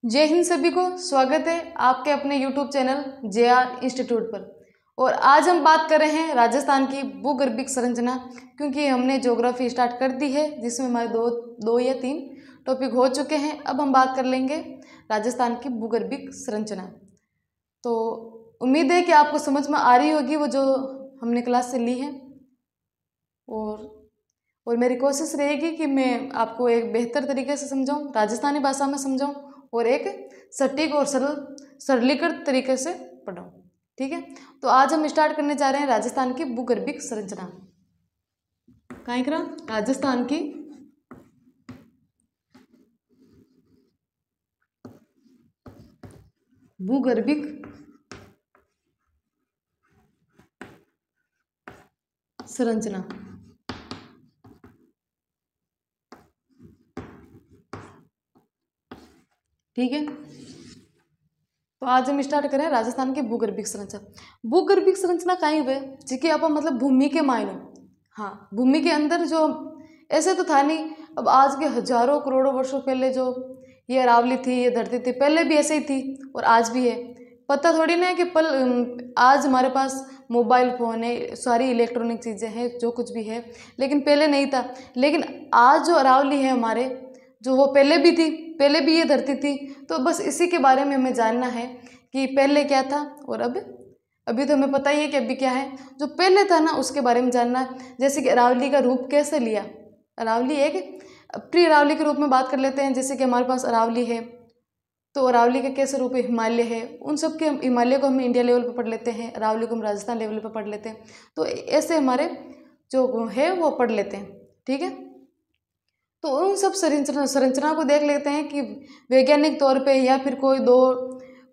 जय हिंद सभी को। स्वागत है आपके अपने YouTube चैनल JR इंस्टीट्यूट पर। और आज हम बात कर रहे हैं राजस्थान की भूगर्भिक संरचना, क्योंकि हमने ज्योग्राफी स्टार्ट कर दी है जिसमें हमारे दो या तीन टॉपिक हो चुके हैं। अब हम बात कर लेंगे राजस्थान की भूगर्भिक संरचना। तो उम्मीद है कि आपको समझ में आ रही होगी वो जो हमने क्लास से ली है। और मेरी कोशिश रहेगी कि मैं आपको एक बेहतर तरीके से समझाऊं, राजस्थानी भाषा में समझाऊं और एक सटीक और सरलीकृत तरीके से पढ़ाऊं। ठीक है, तो आज हम स्टार्ट करने जा रहे हैं राजस्थान की भूगर्भिक संरचना। कहाँ करा राजस्थान की भूगर्भिक संरचना। ठीक है, तो आज हम स्टार्ट करें राजस्थान की भूगर्भिक संरचना। भूगर्भिक संरचना कहीं हुए जिसकी आप मतलब भूमि के मायने। हाँ, भूमि के अंदर जो ऐसे तो था नहीं, अब आज के हजारों करोड़ों वर्षों पहले जो ये अरावली थी, ये धरती थी, पहले भी ऐसे ही थी और आज भी है। पता थोड़ी ना है कि आज हमारे पास मोबाइल फ़ोन है, सारी इलेक्ट्रॉनिक चीज़ें हैं, जो कुछ भी है, लेकिन पहले नहीं था। लेकिन आज जो अरावली है हमारे, जो वो पहले भी थी, पहले भी ये धरती थी। तो बस इसी के बारे में हमें जानना है कि पहले क्या था और अब। अभी तो हमें पता ही है कि अभी क्या है, जो पहले था ना उसके बारे में जानना है। जैसे कि अरावली का रूप कैसे लिया, अरावली एक प्री अरावली के रूप में बात कर लेते हैं। जैसे कि हमारे पास अरावली है, तो अरावली का कैसे रूप है, हिमालय है, उन सब के हिमालय को हम इंडिया लेवल पर पढ़ लेते हैं, अरावली को हम राजस्थान लेवल पर पढ़ लेते हैं। तो ऐसे हमारे जो है वो पढ़ लेते हैं। ठीक है, तो उन सब संरचना को देख लेते हैं कि वैज्ञानिक तौर पे या फिर कोई दो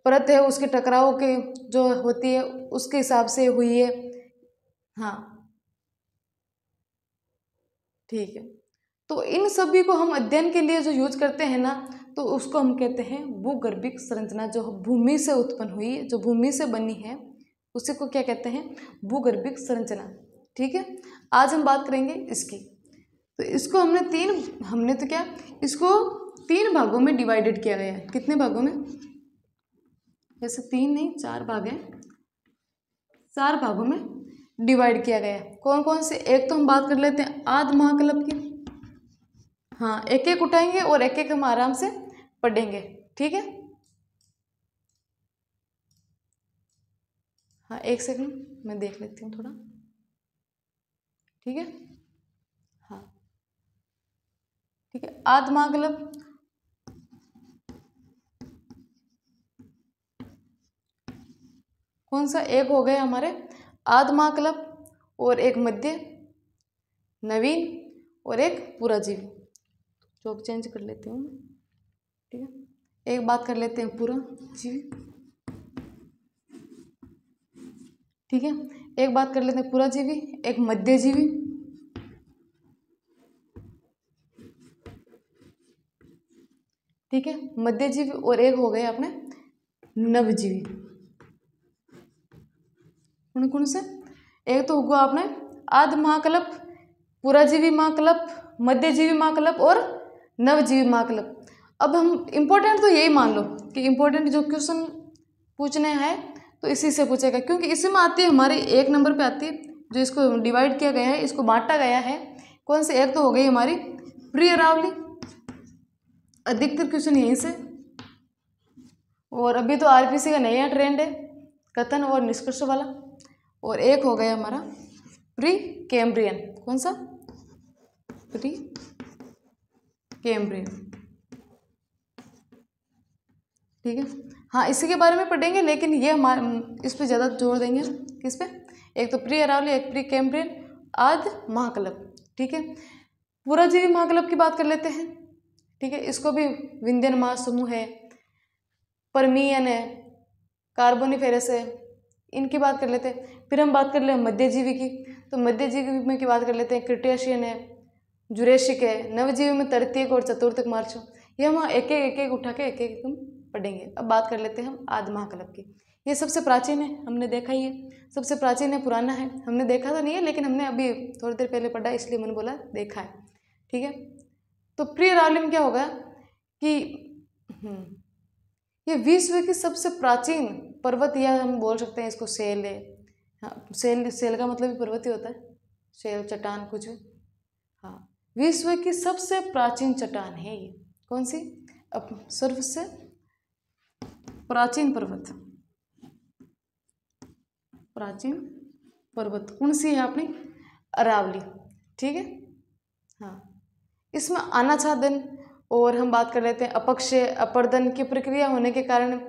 परत है उसके टकराव के जो होती है उसके हिसाब से हुई है। हाँ, ठीक है, तो इन सभी को हम अध्ययन के लिए जो यूज करते हैं ना, तो उसको हम कहते हैं भूगर्भिक संरचना। जो भूमि से उत्पन्न हुई, जो भूमि से बनी है, उसी को क्या कहते हैं, भूगर्भिक संरचना। ठीक है, आज हम बात करेंगे इसकी। तो इसको हमने तो क्या, इसको 3 भागों में डिवाइडेड किया गया है। कितने भागों में, वैसे 3 नहीं 4 भाग हैं, 4 भागों में डिवाइड किया गया है। कौन कौन से, एक तो हम बात कर लेते हैं आद्य महाकल्प की। हाँ, एक एक उठाएंगे और एक एक हम आराम से पढ़ेंगे। ठीक है, हाँ एक सेकंड मैं देख लेती हूँ थोड़ा। ठीक है, हाँ ठीक है, आद्य महाकल्प कौन सा, एक हो गए हमारे आद्य महाकल्प और एक मध्य नवीन और एक पुराजीवी। चौक चेंज कर लेती हूँ। ठीक है, एक बात कर लेते हैं पुराजीवी। ठीक है, एक बात कर लेते हैं पुराजीवी, एक मध्यजीवी, ठीक है, मध्यजीवी, और एक हो गए अपने नवजीवी। कौन कौन से, एक तो हुआ आपने आद्य महाकल्प, पुराजीवी महाकल्प, मध्यजीवी महाकल्प और नवजीवी महाकल्प। अब हम इम्पोर्टेंट तो यही मान लो कि इम्पोर्टेंट जो क्वेश्चन पूछने हैं तो इसी से पूछेगा, क्योंकि इसी में आती है हमारी 1 नंबर पे आती है। जो इसको डिवाइड किया गया है, इसको बांटा गया है, कौन से, एक तो हो गई हमारी प्री अरावली, अधिकतर क्वेश्चन यहीं से। और अभी तो आरपीसी का नया ट्रेंड है, कथन और निष्कर्ष वाला। और एक हो गया हमारा प्री कैम्ब्रियन। कौन सा, प्री कैम्ब्रियन। ठीक है, हाँ इसी के बारे में पढ़ेंगे, लेकिन ये हमारे इस पे ज़्यादा जोर देंगे। किस पे, एक तो प्री अरावली, एक प्री कैम्ब्रियन, आद्य महाकल्प। ठीक है, पुराजीवी महाकल्प की बात कर लेते हैं। ठीक है, इसको भी विंध्यन महासमूह है, परमियन है, कार्बोनिफेरस है, इनकी बात कर लेते हैं। फिर हम बात कर ले मध्यजीवी की, तो मध्यजीवी में की बात कर लेते हैं, क्रिटेशियन है, जुरेशिक है, नवजीवी में तृतीयक और चतुर्थक मार्च। ये हम एक एक उठा के एक एक हम पढ़ेंगे। अब बात कर लेते हैं हम आद्य महाकल्प की। ये सबसे प्राचीन है, हमने देखा ही है, सबसे प्राचीन है, पुराना है। हमने देखा तो नहीं है, लेकिन हमने अभी थोड़ी देर पहले पढ़ा, इसलिए मैंने बोला देखा है। ठीक है, तो प्री अरावली में क्या होगा कि ये विश्व की सबसे प्राचीन पर्वत, या हम बोल सकते हैं इसको सेल है। हाँ, सेल का मतलब भी पर्वत ही होता है, सेल चट्टान कुछ। हाँ, विश्व की सबसे प्राचीन चट्टान है ये। कौन सी? सबसे प्राचीन पर्वत, प्राचीन पर्वत कौन सी है अपनी? अरावली। ठीक है। हाँ, इसमें आनाछादन और हम बात कर लेते हैं अपक्षय अपर्दन की प्रक्रिया होने के कारण,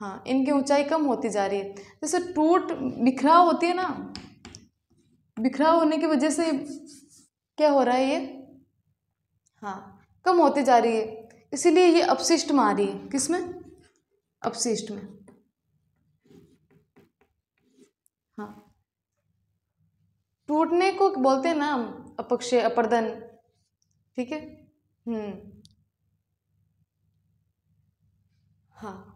हाँ, इनकी ऊंचाई कम होती जा रही है। जैसे टूट बिखराव होती है ना, बिखराव होने की वजह से क्या हो रहा है ये? हाँ, कम होती जा रही है, इसीलिए ये अपशिष्ट में आ रही है। किसमें? अपशिष्ट में। हाँ, टूटने को बोलते हैं ना हम अपक्षय अपर्दन। ठीक है। हाँ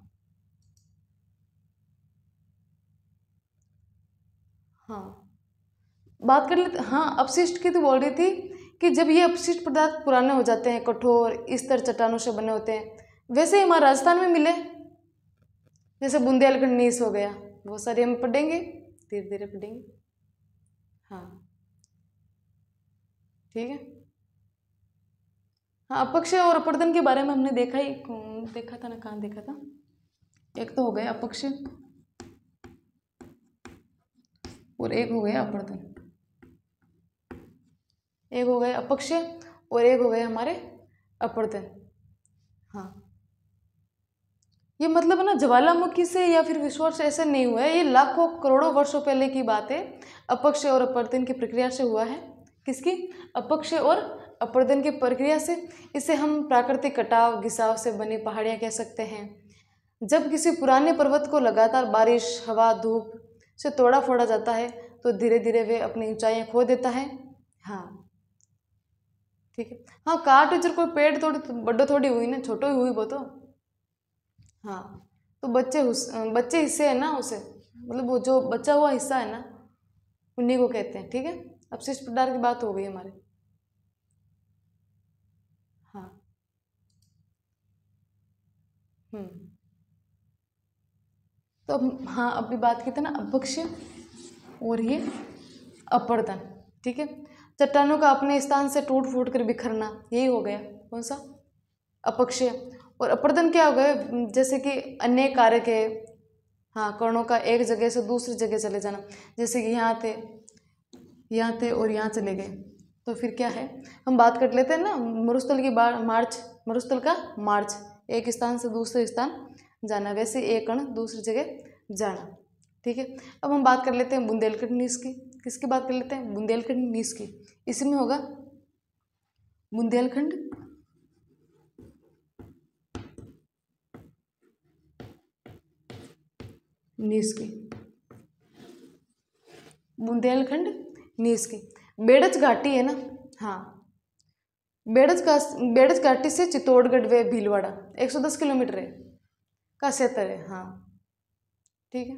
हाँ, बात कर लेते। हाँ, अपशिष्ट की तो बोल रही थी कि जब ये अपशिष्ट पदार्थ पुराने हो जाते हैं, कठोर स्तर चट्टानों से बने होते हैं, वैसे ही हमारे राजस्थान में मिले, जैसे बुंदेलखंड नीस हो गया, बहुत सारे हम पढ़ेंगे, धीरे धीरे पढ़ेंगे। हाँ, ठीक है। हाँ, अपक्षय और अपर्दन के बारे में हमने देखा ही, देखा था ना, कहाँ देखा था? एक तो हो गया अपक्षय और एक हो गया अपर्दन। एक हो गया अपक्षय और एक हो गया हमारे अपर्दन। हाँ, ये मतलब है ना, ज्वालामुखी से या फिर विस्फोट से ऐसे नहीं हुआ है, ये लाखों करोड़ों वर्षों पहले की बात है। अपक्षय और अपर्दन की प्रक्रिया से हुआ है। किसकी? अपक्षय और अपर्दन की प्रक्रिया से। इसे हम प्राकृतिक कटाव घिसाव से बनी पहाड़ियाँ कह सकते हैं। जब किसी पुराने पर्वत को लगातार बारिश, हवा, धूप से तोड़ा फोड़ा जाता है तो धीरे धीरे वे अपनी ऊंचाइयाँ खो देता है। हाँ, ठीक है। हाँ, काट जब कोई पेड़ थोड़ी बड़ो थोड़ी हुई ना, छोटो ही हुई वो तो। हाँ, तो बच्चे हिस्से है ना उसे, मतलब वो जो बचा हुआ हिस्सा है ना, उन्हीं को कहते हैं। ठीक है। अपशिष्ट पदार्थ की बात हो गई हमारे। हाँ। तो हाँ, अभी बात की थी ना अपक्षय और ये अपर्दन। ठीक है। चट्टानों का अपने स्थान से टूट फूट कर बिखरना, यही हो गया कौन सा? अपक्षय। और अपर्दन क्या हो गए? जैसे कि अन्य कारक है। हाँ, कणों का एक जगह से दूसरी जगह चले जाना, जैसे कि यहाँ थे और यहाँ चले गए, तो फिर क्या है? हम बात कर लेते हैं ना मरुस्थल की मार्च, मरुस्थल का मार्च, एक स्थान से दूसरे स्थान जाना, वैसे एक कण दूसरी जगह जाना। ठीक है। अब हम बात कर लेते हैं बुंदेलखंड नीस की। किसकी बात कर लेते हैं? बुंदेलखंड नीस की। इसमें होगा बुंदेलखंड नीस की, बुंदेलखंड नीस की। बेड़च घाटी है ना। हाँ, बेड़च घाटी से चित्तौड़गढ़ व भीलवाड़ा 110 किलोमीटर है का क्षेत्र है। हाँ, ठीक है।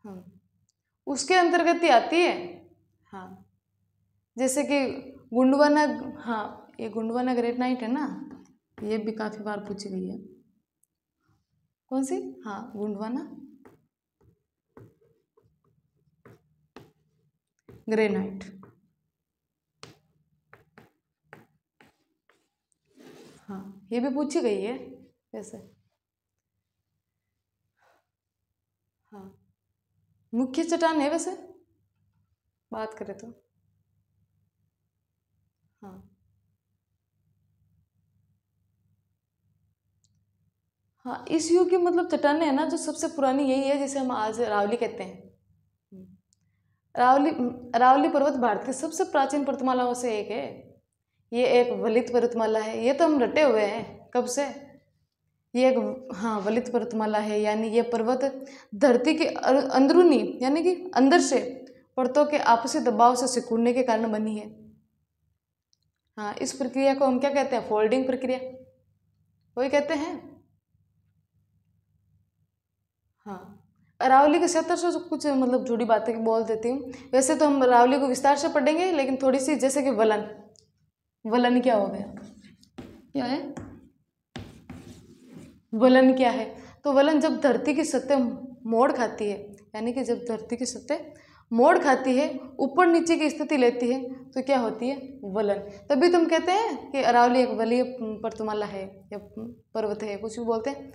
हाँ, उसके अंतर्गत ही आती है। हाँ, जैसे कि गुंडवाना। हाँ, ये गुंडवाना ग्रेनाइट है ना, ये भी काफ़ी बार पूछी गई है। कौन सी? हाँ, गुंडवाना ग्रेनाइट। हाँ, ये भी पूछी गई है वैसे। हाँ, मुख्य चट्टान है वैसे बात करें तो। हाँ हाँ, इस युग की मतलब चट्टानें है ना, जो सबसे पुरानी यही है, जिसे हम आज अरावली कहते हैं। अरावली अरावली पर्वत भारत की सबसे प्राचीन पर्वतमालाओं से एक है। ये एक वलित पर्वतमाला है, ये तो हम रटे हुए हैं कब से। ये एक, हाँ, वलित पर्वतमाला है, यानी ये पर्वत धरती के अंदरूनी यानी कि अंदर से परतों के आपसी दबाव से सिकुड़ने के कारण बनी है। हाँ, इस प्रक्रिया को हम क्या कहते हैं? फोल्डिंग प्रक्रिया, वही कहते हैं। हाँ, अरावली के क्षेत्र से कुछ मतलब जुड़ी बातें बोल देती हूँ। वैसे तो हम अरावली को विस्तार से पढ़ेंगे, लेकिन थोड़ी सी, जैसे कि वलन, वलन क्या हो गया? क्या है, वलन क्या है। तो वलन जब धरती की सतह मोड़ खाती है, यानी कि जब धरती की सतह मोड़ खाती है, ऊपर नीचे की स्थिति लेती है, तो क्या होती है, वलन। तभी तुम कहते हैं कि अरावली एक वलीय पर्वतमाला है या पर्वत है, कुछ भी बोलते हैं।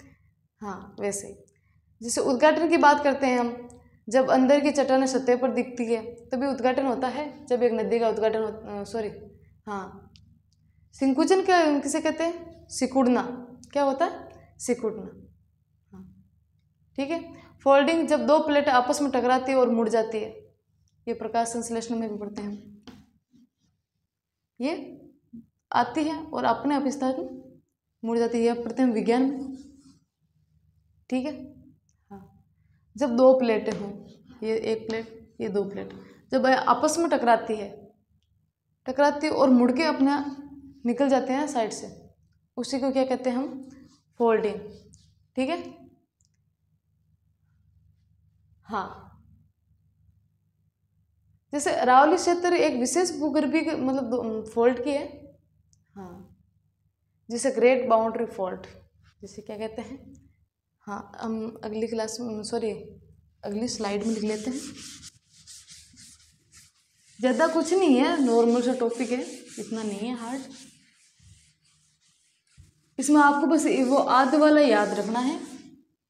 हाँ, वैसे ही जैसे उद्घाटन की बात करते हैं हम, जब अंदर की चट्टानें सतह पर दिखती है तभी उद्घाटन होता है। जब एक नदी का उद्घाटन हाँ, संकुचन क्या किसे कहते हैं, सिकुड़ना। क्या होता है, सिकुड़ना। हाँ, ठीक है। फोल्डिंग, जब दो प्लेट आपस में टकराती है और मुड़ जाती है, ये प्रकाश संश्लेषण में भी पढ़ते हैं हम। ये आती है और अपने आप स्थान मुड़ जाती है, यह पढ़ते हैं विज्ञान में। ठीक है। हाँ, जब दो प्लेटें हों, ये एक प्लेट, ये दो प्लेट, जब आपस में टकराती है और मुड़ के अपना निकल जाते हैं साइड से, उसी को क्या कहते हैं हम, फोल्डिंग। ठीक है। हाँ, जैसे अरावली क्षेत्र एक विशेष भूगर्भीय मतलब फॉल्ट की है। हाँ, जिसे ग्रेट बाउंड्री फॉल्ट, जिसे क्या कहते हैं। हाँ, हम अगली क्लास में अगली स्लाइड में लिख लेते हैं। ज़्यादा कुछ नहीं है, नॉर्मल सा टॉपिक है, इतना नहीं है हार्ड। इसमें आपको बस वो आध वाला याद रखना है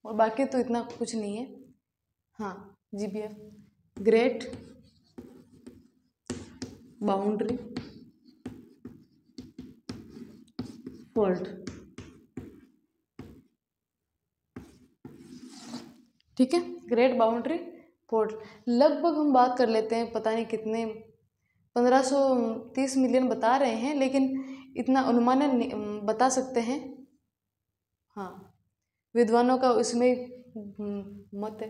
और बाकी तो इतना कुछ नहीं है। हाँ, GBF, ग्रेट बाउंड्री फॉल्ट। ठीक है, ग्रेट बाउंड्री फॉल्ट। लगभग हम बात कर लेते हैं, पता नहीं कितने 1530 मिलियन बता रहे हैं, लेकिन इतना अनुमानन बता सकते हैं। हाँ, विद्वानों का उसमें मत है।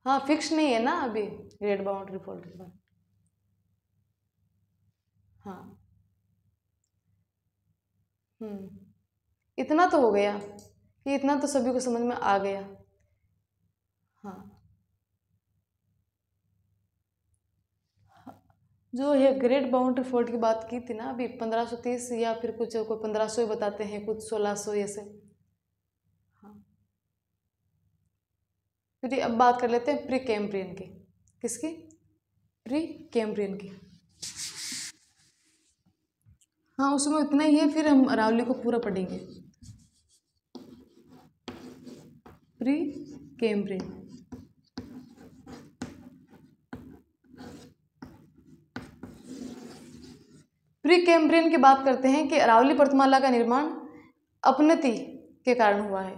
हाँ, फिक्स नहीं है ना अभी ग्रेट बाउंड्री फॉल्ट के बाद। हाँ, इतना तो हो गया कि इतना तो सभी को समझ में आ गया। हाँ, जो ये ग्रेट बाउंड्री फॉल्ट की बात की थी ना अभी, 1530 या फिर कुछ कोई 1500 बताते हैं, कुछ 1600 ऐसे। हाँ, फिर अब बात कर लेते हैं प्री कैम्ब्रियन की। किसकी, प्री कैम्ब्रियन की। हाँ, उसमें इतना ही है, फिर हम अरावली को पूरा पढ़ेंगे। प्री कैम्ब्रियन, प्री कैम्ब्रियन की बात करते हैं कि अरावली पर्वतमाला का निर्माण अपनति के कारण हुआ है।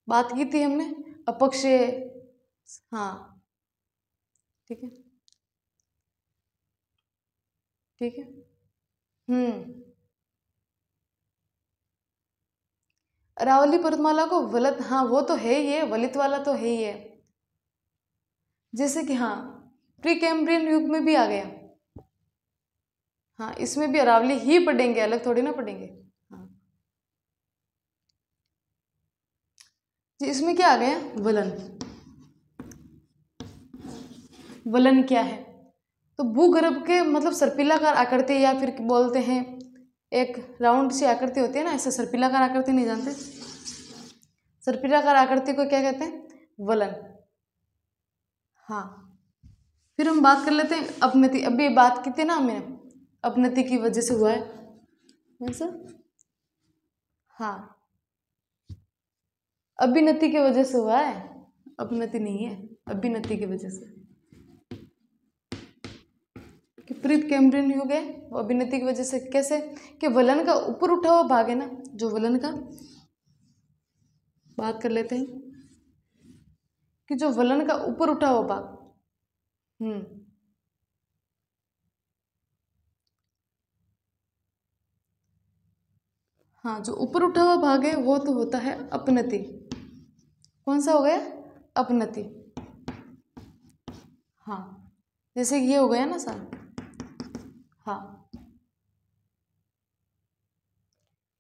बात की थी हमने अपक्षय। हाँ, ठीक है, ठीक है। अरावली पर्वतमाला को वलित, हाँ वो तो है ही है, वलित वाला तो है ही है। जैसे कि हाँ, प्री कैम्ब्रियन युग में भी आ गया। हाँ, इसमें भी अरावली ही पढ़ेंगे, अलग थोड़ी ना पढ़ेंगे। हाँ जी, इसमें क्या आ गया, वलन। वलन क्या है, तो भूगर्भ के मतलब सर्पिलाकार आकृति, या फिर बोलते हैं एक राउंड सी आकृति होती है ना, ऐसे सर्पिलाकार आकृति, नहीं जानते, सर्पिलाकार आकृति को क्या कहते हैं, वलन। हाँ, फिर हम बात कर लेते हैं अपनति। अभी बात की थी ना हमने, अपनति की वजह से हुआ है ऐसा। हाँ, अभिनति की वजह से हुआ है, अपनति नहीं है, अभिनति की वजह से। कि प्री कैम्ब्रियन हो गए वो अभिनति की वजह से। कैसे, कि वलन का ऊपर उठा हुआ भाग है ना, जो वलन का बात कर लेते हैं, कि जो वलन का ऊपर उठा हुआ भाग, हाँ, जो ऊपर उठा हुआ भाग है वो तो होता है अपनति। कौन सा हो गया, अपनति। हाँ, जैसे ये हो गया ना सर। हाँ,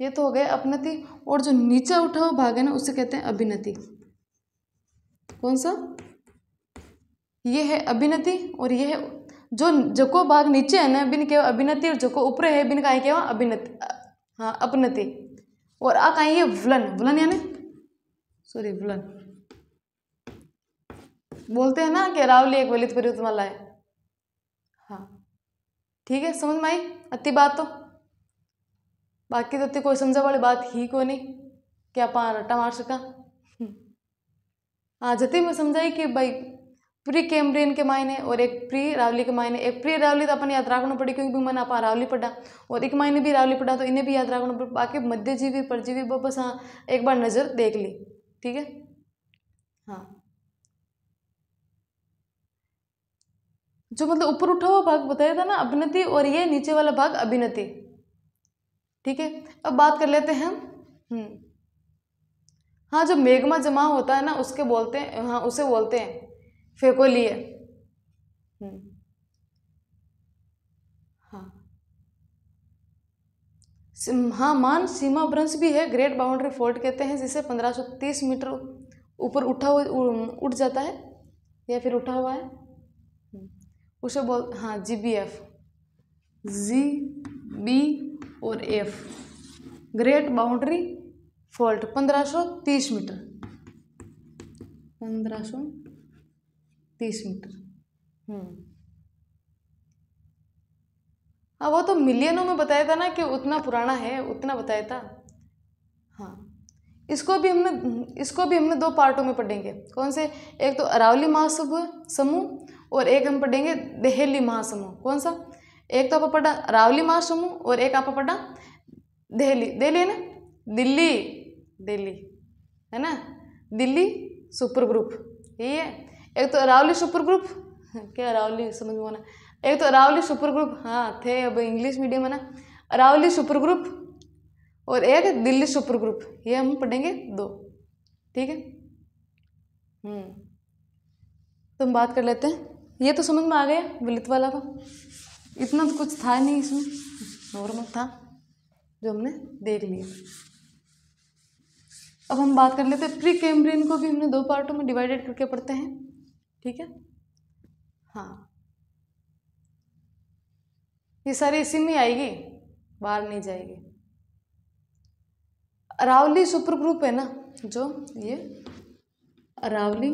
ये तो हो गया अपनति, और जो नीचे उठा हुआ भाग है ना उसे कहते हैं अभिनति। कौन सा, ये है अभिनति और ये है जो जको भाग नीचे है ना बिन केवा अभिनति और जको ऊपर है बिन काई केवा अभिनति, हाँ अपनति। और आ काई है वलन, वलन यानी सॉरी वलन बोलते हैं ना कि अरावली एक वलित परिवर्तमाला है। हाँ ठीक है, समझ में आई अति बात। तो बाकी तो अति कोई समझा वाली बात ही को नहीं कि आप रट्टा मार सका। हाँ जति में समझाई कि भाई प्री कैम्ब्रियन के मायने और एक प्री रावली के मायने। एक प्री रावली तो अपन याद रखना पड़ी क्योंकि मैंने आप रावली पढ़ा, और एक मायने भी रावली पढ़ा तो इन्हें भी याद रखना पड़ा। बाकी मध्यजीवी परजीवी बस हाँ एक बार नज़र देख ली, ठीक है। हाँ जो मतलब ऊपर उठा हुआ भाग बताया था ना अभिनति, और ये नीचे वाला भाग अभिनति, ठीक है। अब बात कर लेते हैं हम। हाँ जो मेगमा जमा होता है ना उसके बोलते हैं, हाँ उसे बोलते हैं फेकोलीय। हाँ हाँ मान सीमा भ्रंश भी है, ग्रेट बाउंड्री फॉल्ट कहते हैं, जिसे 1530 मीटर ऊपर उठा हुआ उठ जाता है या फिर उठा हुआ है उसे बोल, हाँ GBF, GB और F great boundary fault 1530 metre, 1530 metre. हाँ वो तो मिलियनों में बताया था ना कि उतना पुराना है, उतना बताया था। हाँ इसको भी हमने दो पार्टों में पढ़ेंगे। कौन से? एक तो अरावली महासमूह और एक हम पढ़ेंगे देहली महासमूह। कौन सा? एक तो आप पढ़ा अरावली महासमूह और एक आप पढ़ा देहली। देहली है ना, दिल्ली है ना, दिल्ली सुपर ग्रुप यही है। एक तो अरावली सुपर ग्रुप, क्या अरावली समझ में आना। एक तो अरावली सुपर ग्रुप, हाँ थे अब इंग्लिश मीडियम है ना, अरावली सुपर ग्रुप और एक दिल्ली सुपर ग्रुप, ये हम पढ़ेंगे दो, ठीक है। तो हम बात कर लेते हैं। ये तो समझ में आ गया विलित वाला का, इतना तो कुछ था नहीं इसमें, नॉर्मल था जो हमने देख लिया। अब हम बात कर लेते हैं प्री कैम्ब्रियन को भी हमने दो पार्टों में डिवाइडेड करके पढ़ते हैं, ठीक है। हाँ ये सारी इसी में आएगी, बाहर नहीं जाएगी। अरावली सुपर ग्रुप है ना, जो ये अरावली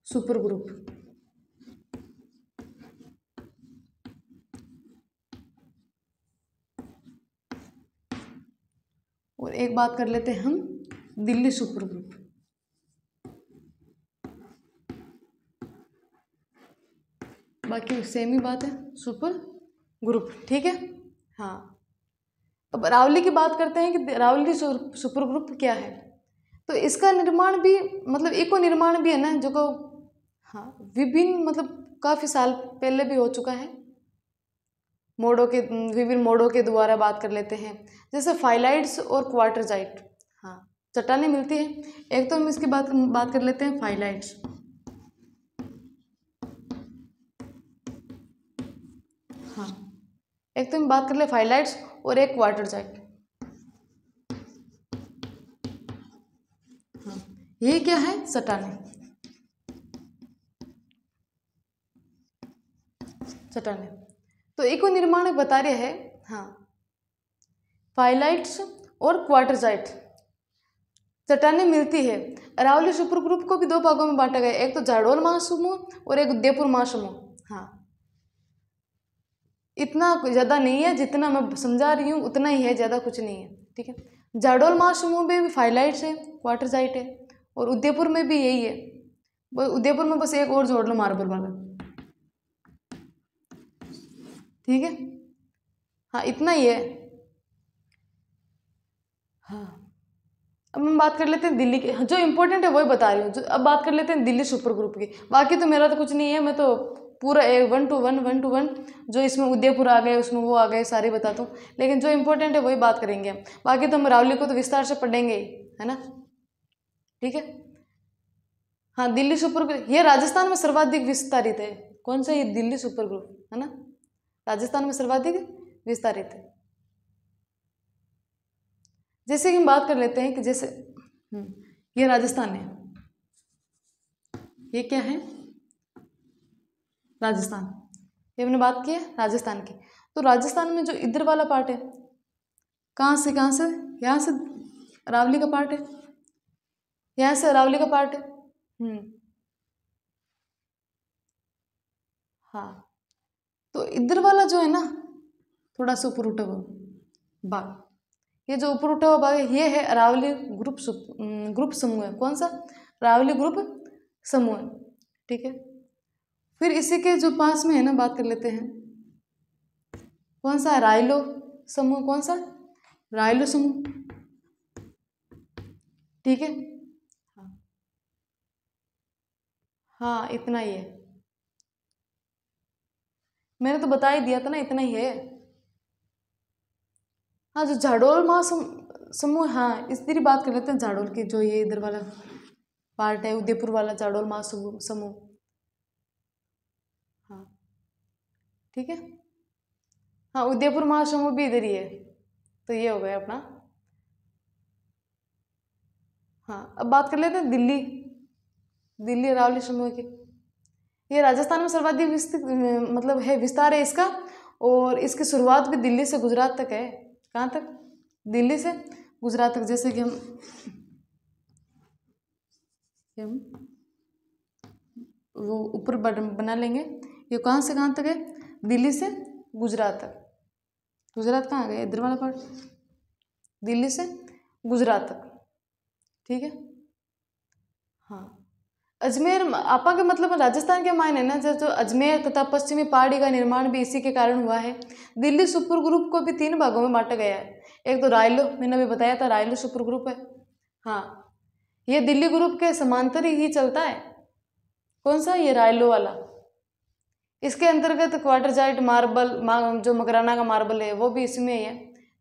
सुपर ग्रुप, और एक बात कर लेते हैं हम दिल्ली सुपर ग्रुप। बाकी सेम ही बात है, सुपर ग्रुप, ठीक है। हाँ अब अरावली की बात करते हैं कि अरावली सुपर ग्रुप क्या है। तो इसका निर्माण भी मतलब इको निर्माण भी है ना, जो को हाँ विभिन्न मतलब काफ़ी साल पहले भी हो चुका है। मोडों के विभिन्न मोडों के द्वारा बात कर लेते हैं, जैसे फाइलाइट्स और क्वार्टरजाइट। हाँ चट्टानें मिलती है। एक तो हम इसकी बात कर लेते हैं फाइलाइट्स। हाँ एक तो हम बात कर ले फाइलाइट्स और एक क्वार्टरजाइट। हाँ ये क्या है? चट्टानें। तो इको निर्माण बता रहे हैं। हाँ फाइलाइट्स और क्वार्टरजाइट चट्टानें मिलती है। अरावली सुपर ग्रुप को भी दो भागों में बांटा गया, एक तो जाडोल महासमूह और एक उदयपुर महासमूह। हाँ इतना ज़्यादा नहीं है, जितना मैं समझा रही हूँ उतना ही है, ज़्यादा कुछ नहीं है, ठीक है। जाडोल महासमूह में भी फाइलाइट्स है, क्वार्टरजाइट है, और उदयपुर में भी यही है। उदयपुर में बस एक और जोड़ लो मार्बल वाला, ठीक है। हाँ इतना ही है। हाँ अब हम बात कर लेते हैं दिल्ली के, जो इम्पोर्टेंट है वही बता रही हूँ। अब बात कर लेते हैं दिल्ली सुपर ग्रुप की। बाकी तो मेरा तो कुछ नहीं है, मैं तो पूरा 1 to 1 जो इसमें उदयपुर आ गए उसमें वो आ गए सारे बताता हूँ, लेकिन जो इम्पोर्टेंट है वही बात करेंगे हम। बाकी तो हम अरावली को तो विस्तार से पढ़ेंगे ही, है ना, ठीक है। हाँ दिल्ली सुपर ग्रुप ये राजस्थान में सर्वाधिक विस्तारित है। कौन सा? ये दिल्ली सुपर ग्रुप है ना, राजस्थान में सर्वाधिक विस्तारित है। जैसे कि हम बात कर लेते हैं कि जैसे ये राजस्थान है, ये क्या है, राजस्थान। ये हमने बात की है राजस्थान की। तो राजस्थान में जो इधर वाला पार्ट है, कहाँ से यहाँ से अरावली का पार्ट है, यहाँ से अरावली का पार्ट है। हाँ, तो इधर वाला जो है ना, थोड़ा सा ऊपर उठा हुआ भाग, ये जो ऊपर उठा हुआ भाग है, ये है अरावली ग्रुप समूह है। कौन सा? अरावली ग्रुप समूह है। ठीक है, फिर इसी के जो पास में है ना, बात कर लेते हैं, कौन सा? रायलो समूह। कौन सा? रायलो समूह। ठीक है, हाँ इतना ही है, मैंने तो बता ही दिया था ना, इतना ही है। हाँ, जो झाडोल समूह, हाँ इस तरह बात कर लेते हैं झाडोल की, जो ये इधर वाला पार्ट है, उदयपुर वाला झाडोल समूह। हाँ ठीक है, हाँ उदयपुर महासमूह भी इधर ही है। तो ये हो गया अपना। हाँ, अब बात कर लेते हैं दिल्ली अरावली समूह की। ये राजस्थान में सर्वाधिक मतलब है, विस्तार है इसका, और इसकी शुरुआत भी दिल्ली से गुजरात तक है। कहाँ तक? दिल्ली से गुजरात तक। जैसे कि हम वो ऊपर बना लेंगे, ये कहाँ से कहाँ तक है? दिल्ली से गुजरात तक। गुजरात कहाँ गया? इधर वाला पार्ट, दिल्ली से गुजरात तक। ठीक है, हाँ अजमेर आपा के मतलब राजस्थान के मायने ना, जो अजमेर तथा पश्चिमी पहाड़ी का निर्माण भी इसी के कारण हुआ है। दिल्ली सुपर ग्रुप को भी 3 भागों में बांटा गया है। एक तो रायलो, मैंने अभी बताया था, रायलो सुपर ग्रुप है। हाँ, ये दिल्ली ग्रुप के समांतर ही चलता है। कौन सा? ये रायलो वाला। इसके अंतर्गत क्वार्टरजाइट मार्बल, जो मकराना का मार्बल है, वो भी इसमें ही है।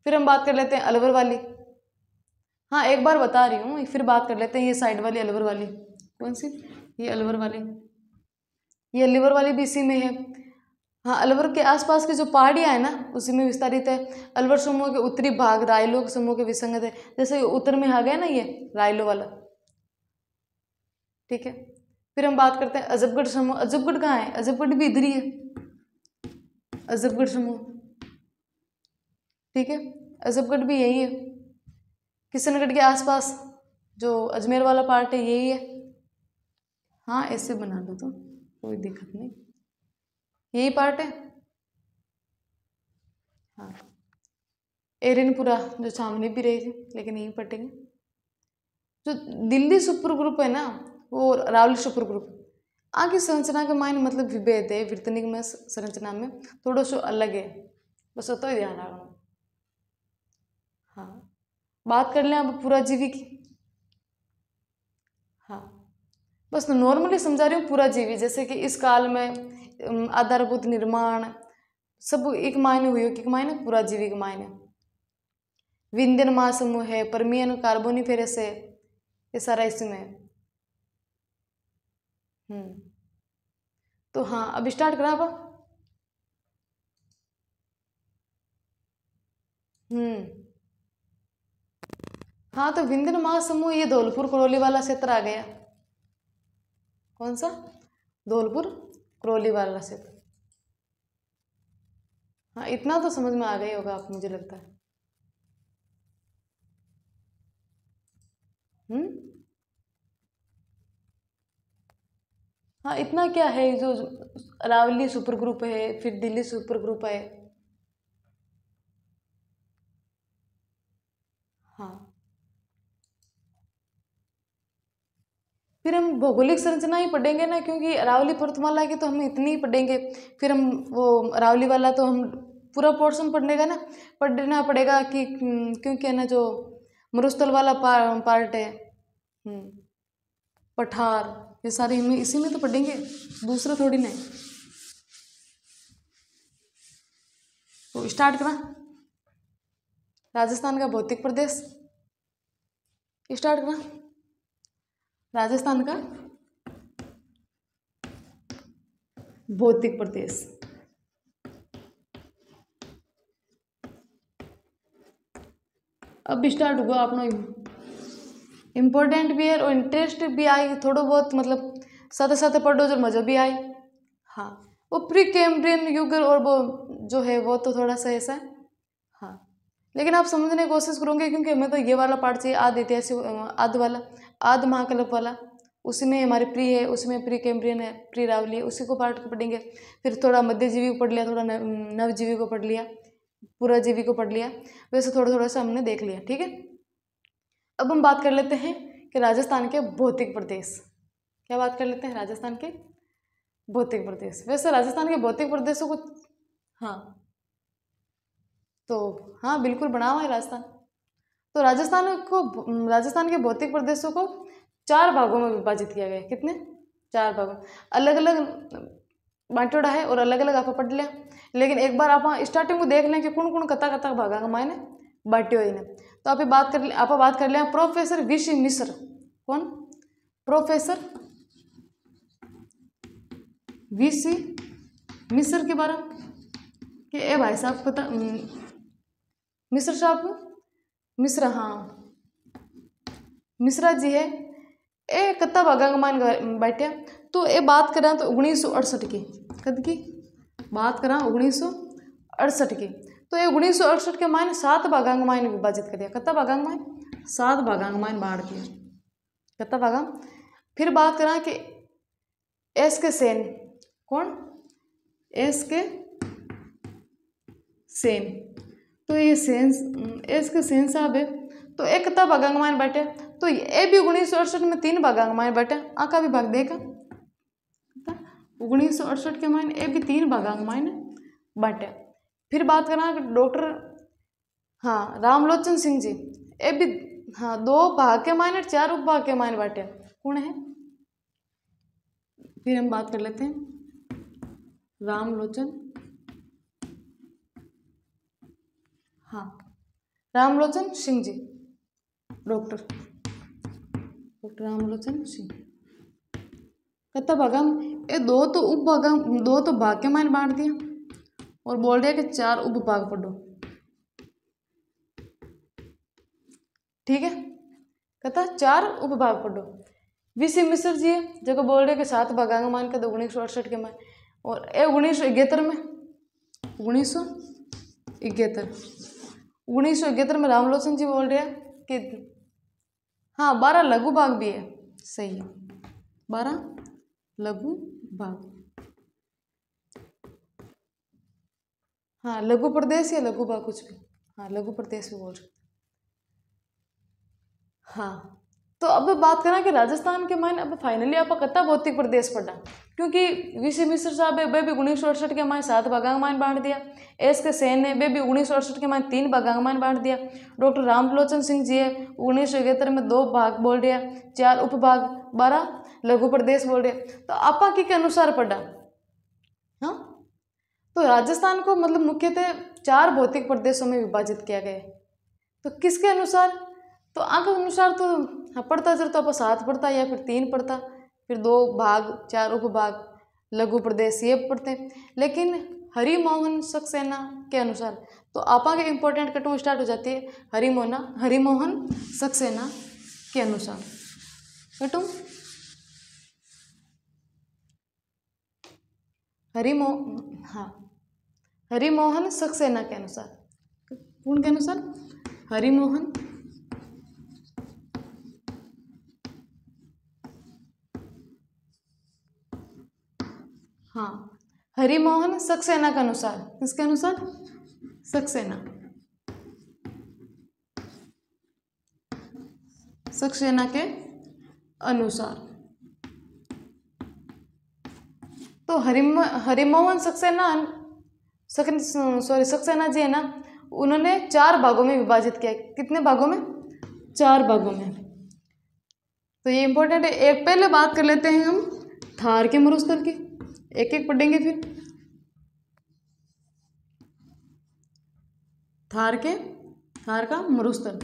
फिर हम बात कर लेते हैं अलवर वाली। हाँ एक बार बता रही हूँ, फिर बात कर लेते हैं ये साइड वाली अलवर वाली। कौन सी? ये अलवर वाली। ये अलवर वाली भी इसी में है। हाँ, अलवर के आसपास की जो पहाड़ियाँ है ना, उसी में विस्तारित है। अलवर समूह के उत्तरी भाग रायलो समूह के विसंगत है। जैसे उत्तर में आ गया ना ये रायलो वाला। ठीक है, फिर हम बात करते हैं अजबगढ़ समूह। अजबगढ़ कहाँ है? अजबगढ़ भी इधर ही है, अजबगढ़ समूह। ठीक है, अजबगढ़ भी यही है, किशनगढ़ के आसपास जो अजमेर वाला पार्ट है यही है। हाँ ऐसे बना लो तो कोई दिक्कत नहीं, यही पार्ट है। हाँ, एरनपुरा जो छावनी भी रही थी, लेकिन यहीं पटेंगे। जो दिल्ली सुपर ग्रुप है ना, वो अरावली सुपर ग्रुप आगे संरचना के मायने मतलब विभेद है, वृत्तनिक में संरचना में थोड़ा सा अलग है, बस तो ही ध्यान रखना। हाँ, बात कर लें अब पुराजीवी की। हाँ, बस नॉर्मली समझा रही हूँ पुराजीवी, जैसे कि इस काल में आधारभूत निर्माण सब एक मायने हुई, एक मायने पुराजीवी के मायने। विंध्यन महासमूह है, परमियन कार्बोनिफेरस है, ये सारा इसमें है। तो हाँ, अब स्टार्ट करा अब। हाँ, तो विंध्यन महासमूह ये धौलपुर करौली वाला क्षेत्र आ गया। कौन सा? धौलपुर करौली वाला क्षेत्र। हाँ, इतना तो समझ में आ गया होगा आप, मुझे लगता है। हाँ, इतना क्या है, जो अरावली सुपर ग्रुप है, फिर दिल्ली सुपर ग्रुप है। हाँ, फिर हम भौगोलिक संरचना ही पढ़ेंगे ना, क्योंकि अरावली पर्वतमाला की तो हम इतनी ही पढ़ेंगे। फिर हम वो अरावली वाला तो हम पूरा पोर्शन पढ़ना पड़ेगा कि क्योंकि है ना, जो मरुस्थल वाला पार्ट है, पठार, ये सारे हमें इसी में तो पढ़ेंगे, दूसरा थोड़ी ना है। तो स्टार्ट करा, राजस्थान का भौतिक प्रदेश स्टार्ट करा। राजस्थान का भौतिक प्रदेश। अब स्टार्ट हुआ अपना इम्पोर्टेंट भी है और इंटरेस्ट भी आई थोड़ा बहुत, मतलब साथ साथ पढ़ो जो मज़ा भी आई। हाँ, वो प्री कैम्ब्रियन युग और वो जो है वो तो थोड़ा सा ऐसा है। हाँ, लेकिन आप समझने की कोशिश करोगे, क्योंकि हमें तो ये वाला पार्ट चाहिए, आदि ऐतिहासिक आदि वाला, आदि महाकल्प वाला, उसमें हमारे प्री है, उसमें प्री कैम्ब्रियन है, प्री रावली है, उसी को पार्ट को पढ़ेंगे। फिर थोड़ा मध्यजीवी को पढ़ लिया, थोड़ा नवजीवी को पढ़ लिया, पुराजीवी को पढ़ लिया, वैसे थोड़ा थोड़ा सा हमने देख लिया। ठीक है, अब हम बात कर लेते हैं कि राजस्थान के भौतिक प्रदेश। क्या बात कर लेते हैं? राजस्थान के भौतिक प्रदेश। वैसे राजस्थान के भौतिक प्रदेशों को, हाँ तो हाँ बिल्कुल बना हुआ है राजस्थान। तो राजस्थान के भौतिक प्रदेशों को 4 भागों में विभाजित किया गया है। कितने? 4 भागों, अलग अलग बांटोड़ा है और अलग अलग आप पढ़ लिया। लेकिन एक बार आप स्टार्टिंग में देख लें कि कौन कौन कता कता भागा का मायने बांटे हुए ने। तो आप बात कर लिया प्रोफेसर वीसी मिश्र। कौन? प्रोफेसर वीसी मिश्र के बारे में कि ए भाई साहब पता, मिश्र साहब, मिश्रा, हाँ मिश्रा जी है, ए कत्ता भागा का मान बैठे। तो ये बात करें तो 1968 की, कद की बात करें 1968 की। तो ये 1968 के मान 7 भागा का मान विभाजित कर दिया। कत्ता भागा का मान? 7 भागा का मान बांट दिया। कत्ता भागा? फिर बात करें कि एस के सेन। कौन? एस के सेन। तो ये एस के सेन साहब है। तो एक कत्ता भागा का मान बैठे। तो ये भी 1968 में 3 भागा का मान बैठे। आका भी भाग देगा 1968 के मान ए भी 3 भागा का मान बांटे। फिर बात करें डॉक्टर, हाँ रामलोचन सिंह जी, ए भी हाँ 2 भाग के मान 4 उपभाग के मान बांटे। कौन है? फिर हम बात कर लेते हैं रामलोचन, हाँ रामलोचन सिंह जी, डॉक्टर रामलोचन सिंह। कत्ता भागा? ये 2 तो उपभाग, 2 तो भाग के मान बांट दिया और बोल रहे कि 4 उपभाग पढ़ो। ठीक है, कहता 4 उपभाग पढ़ो। वीसी मिश्र जी है जो बोल रहे कि 7 भागा का मान का 1968 के मान। और ये 1971 में 1971 में रामलोचन जी बोल रहे हैं कि हाँ 12 लघु भाग भी है। सही है, 12 लघु भाग। हाँ लघु प्रदेश या लघु भाग कुछ भी, हाँ लघु प्रदेश भी बोल रहे। हाँ तो अब बात करें कि राजस्थान के मान अब फाइनली आप कत्ता भौतिक प्रदेश पढ़ा, क्योंकि वीसी मिश्र साहब है वे भी 1968 के मान 7 भागा का मान बांट दिया। एस के सेन ने वे भी 1968 के मान 3 भागा का मान बांट दिया। डॉक्टर रामलोचन सिंह जी है 1971 में 2 भाग बोल रहे, 4 उपभाग, 12 लघु प्रदेश बोल रहे। तो आपा के अनुसार पढ़ा। हाँ तो राजस्थान को मतलब मुख्यतः 4 भौतिक प्रदेशों में विभाजित किया गया है। तो किसके अनुसार? तो आंख अनुसार तो हाँ पढ़ता जर तो आप 7 पढ़ता या फिर 3 पढ़ता, फिर 2 भाग, 4 उपभाग, लघु प्रदेश ये पढ़ते हैं। लेकिन हरिमोहन सक्सेना के अनुसार तो आपा के इम्पोर्टेंट कटों स्टार्ट हो जाती है हरिमोहन सक्सेना के अनुसार। कटों हरिमोहन सक्सेना के अनुसार, कौन के अनुसार? हरिमोहन हरिमोहन सक्सेना के अनुसार। किसके अनुसार? सक्सेना के अनुसार। तो हरिमोहन सक्सेना जी है ना, उन्होंने 4 भागों में विभाजित किया। कितने भागों में? 4 भागों में। तो ये इंपॉर्टेंट है। एक पहले बात कर लेते हैं हम थार के मरुस्थल की, एक एक पढ़ेंगे। फिर थार का मरुस्थल,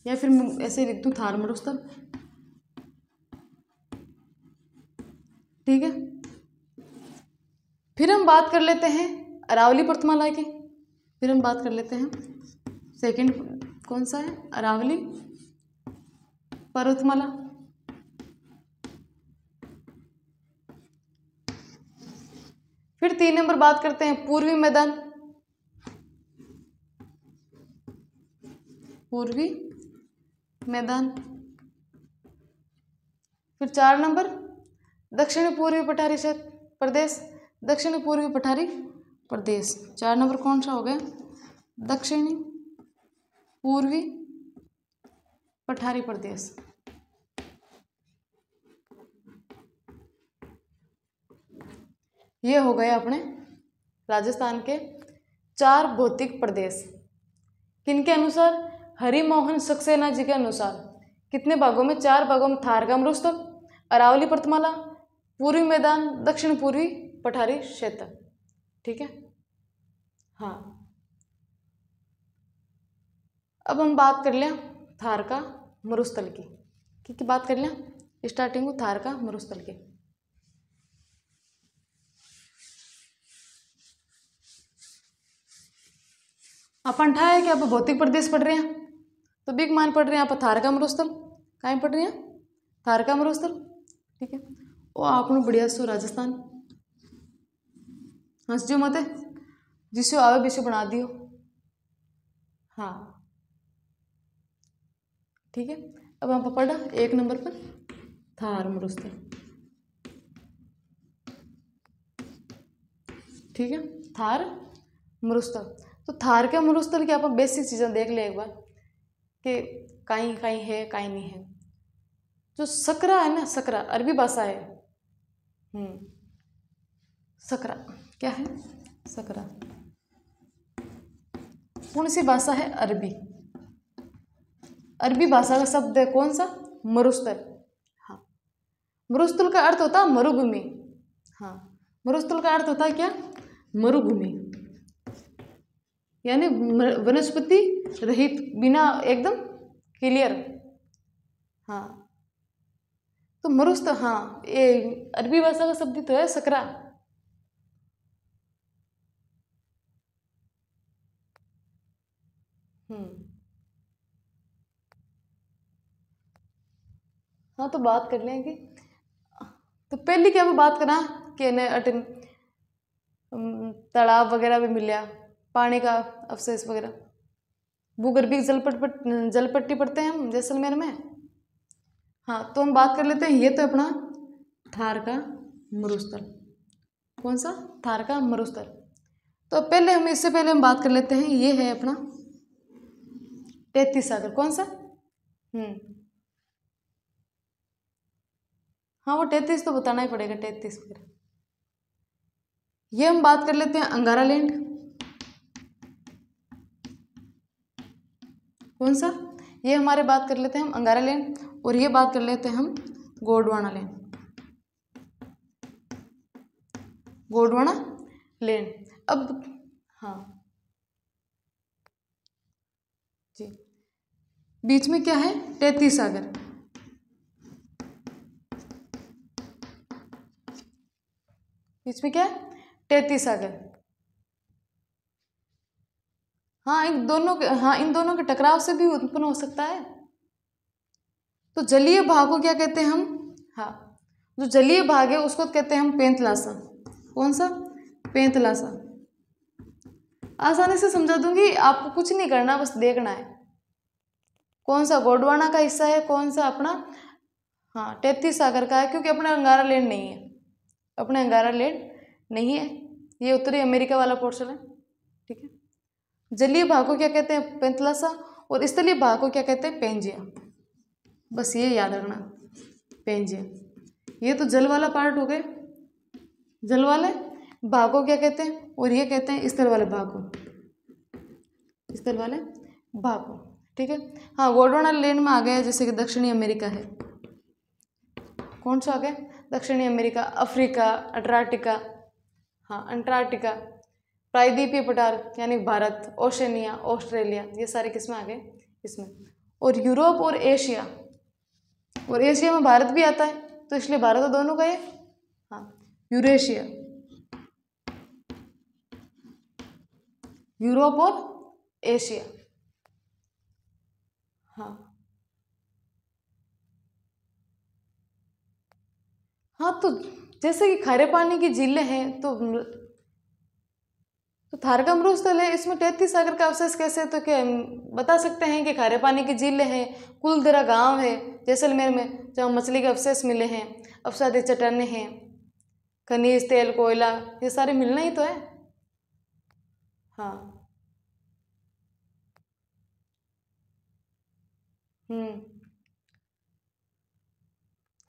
या फिर ऐसे लिख दूँ थार मरुस्थल। ठीक है, फिर हम बात कर लेते हैं अरावली पर्वतमाला की। फिर हम बात कर लेते हैं सेकंड कौन सा है? अरावली पर्वतमाला। फिर 3 नंबर बात करते हैं पूर्वी मैदान, पूर्वी मैदान। फिर 4 नंबर दक्षिण पूर्वी पठारी क्षेत्र प्रदेश, दक्षिण पूर्वी पठारी प्रदेश। 4 नंबर कौन सा हो गया? दक्षिणी पूर्वी पठारी प्रदेश। ये हो गए अपने राजस्थान के 4 भौतिक प्रदेश। किनके अनुसार? हरिमोहन सक्सेना जी के अनुसार। कितने भागों में? 4 भागों में। थार का मरुस्थल, अरावली पर्वतमाला, पूर्वी मैदान, दक्षिण पूर्वी पठारी क्षेत्र। ठीक है, हाँ। अब हम बात कर लें थार का मरुस्थल की बात कर लें स्टार्टिंग में थार का मरुस्थल की। अपन ठा है कि आप भौतिक प्रदेश पढ़ रहे हैं तो बिग मान पढ़ रहे हैं आप थार का मरुस्थल, कहाँ पढ़ रहे हैं? थार का मरुस्थल। ठीक है, वो आपने बढ़िया सो राजस्थान हंस जो मत जिससे आवे विषय बना दियो। हाँ ठीक है, अब हम पढ़ा 1 नंबर पर थार मरुस्थल। ठीक है, थार मरुस्थल। तो थार के मरुस्थल की आप बेसिक चीज़ें देख ले एक बार कि कहीं कहीं है कहीं नहीं है। जो सकरा है ना, सकरा अरबी भाषा है। सकरा क्या है? सकरा कौन सी भाषा है? अरबी। अरबी भाषा का शब्द है कौन सा? मरुस्थल। हाँ, मरुस्थल का अर्थ होता है मरुभूमि। हाँ, मरुस्थल का अर्थ होता है क्या? मरुभूमि, यानी वनस्पति रहित, बिना, एकदम क्लियर। हाँ, तो मरुस्थल, हाँ, ये अरबी भाषा का शब्द तो है सकरा। हाँ, तो बात कर लेंगे। तो पहले क्या बात करा कि अटन तालाब वगैरह भी मिला, पानी का अवशेष वगैरह, भूगर्भिक जलपट्टी पढ़ते हैं हम जैसलमेर में। हाँ, तो हम बात कर लेते हैं, ये तो अपना थार का मरुस्थल। कौन सा? थार का मरुस्थल। तो पहले हम इससे पहले हम बात कर लेते हैं, ये है अपना 33 सागर। कौन सा? हाँ, वो 33 तो बताना ही पड़ेगा, 33 वगैरह। ये हम बात कर लेते हैं अंगारा लैंड। कौन सा? ये हमारे बात कर लेते हैं हम अंगारा लैंड, और ये बात कर लेते हैं हम गोंडवाना लैंड। गोंडवाना लैंड। अब हाँ जी, बीच में क्या है? 33 सागर। बीच में क्या है? 33 सागर। हाँ, इन दोनों के टकराव से भी उत्पन्न हो सकता है। तो जलीय भाग को क्या कहते हैं हम? हाँ, जो जलीय भाग है उसको कहते हैं हम पेंतलासा। कौन सा? पेंतलासा। आसानी से समझा दूंगी, आपको कुछ नहीं करना, बस देखना है कौन सा गोंडवाना का हिस्सा है, कौन सा अपना 33 सागर का है, क्योंकि अपना अंगारा लैंड नहीं है। अपने अंगारा लैंड नहीं है, ये उत्तरी अमेरिका वाला पोर्शन है। ठीक है, जलीय भाग को क्या कहते हैं? पेंतलासा, और स्थलीय भाग को क्या कहते हैं? पेंजिया। बस ये याद रखना, पेंजिया। ये तो जल वाला पार्ट हो गए, जल वाले भाग को क्या कहते हैं? और ये कहते हैं स्थल वाले भाग को, स्थल वाले भाग को। ठीक है, हाँ, गोंडवाना लैंड में आ गया, जैसे कि दक्षिणी अमेरिका है। कौन सा आ गया? दक्षिणी अमेरिका, अफ्रीका, अंटार्कटिका। हाँ, अंटार्कटिका, प्रायद्वीपीय पठार यानी भारत, ओशनिया, ऑस्ट्रेलिया, ये सारे किसमें आ गए? इसमें। और यूरोप और एशिया, और एशिया में भारत भी आता है, तो इसलिए भारत तो दोनों का है। हाँ, यूरेशिया, यूरोप और एशिया। हाँ, हाँ, तो जैसे कि खारे पानी की झीलें हैं तो थार का मरुस्थल है, इसमें 33 सागर का अवशेष कैसे, तो क्या हम बता सकते हैं कि खारे पानी की झीलें हैं, कुलधरा गांव है जैसलमेर में जहाँ मछली के अवशेष मिले हैं, अवसादी चट्टानें हैं, खनिज तेल कोयला, ये सारे मिलना ही तो है। हाँ। हम्म।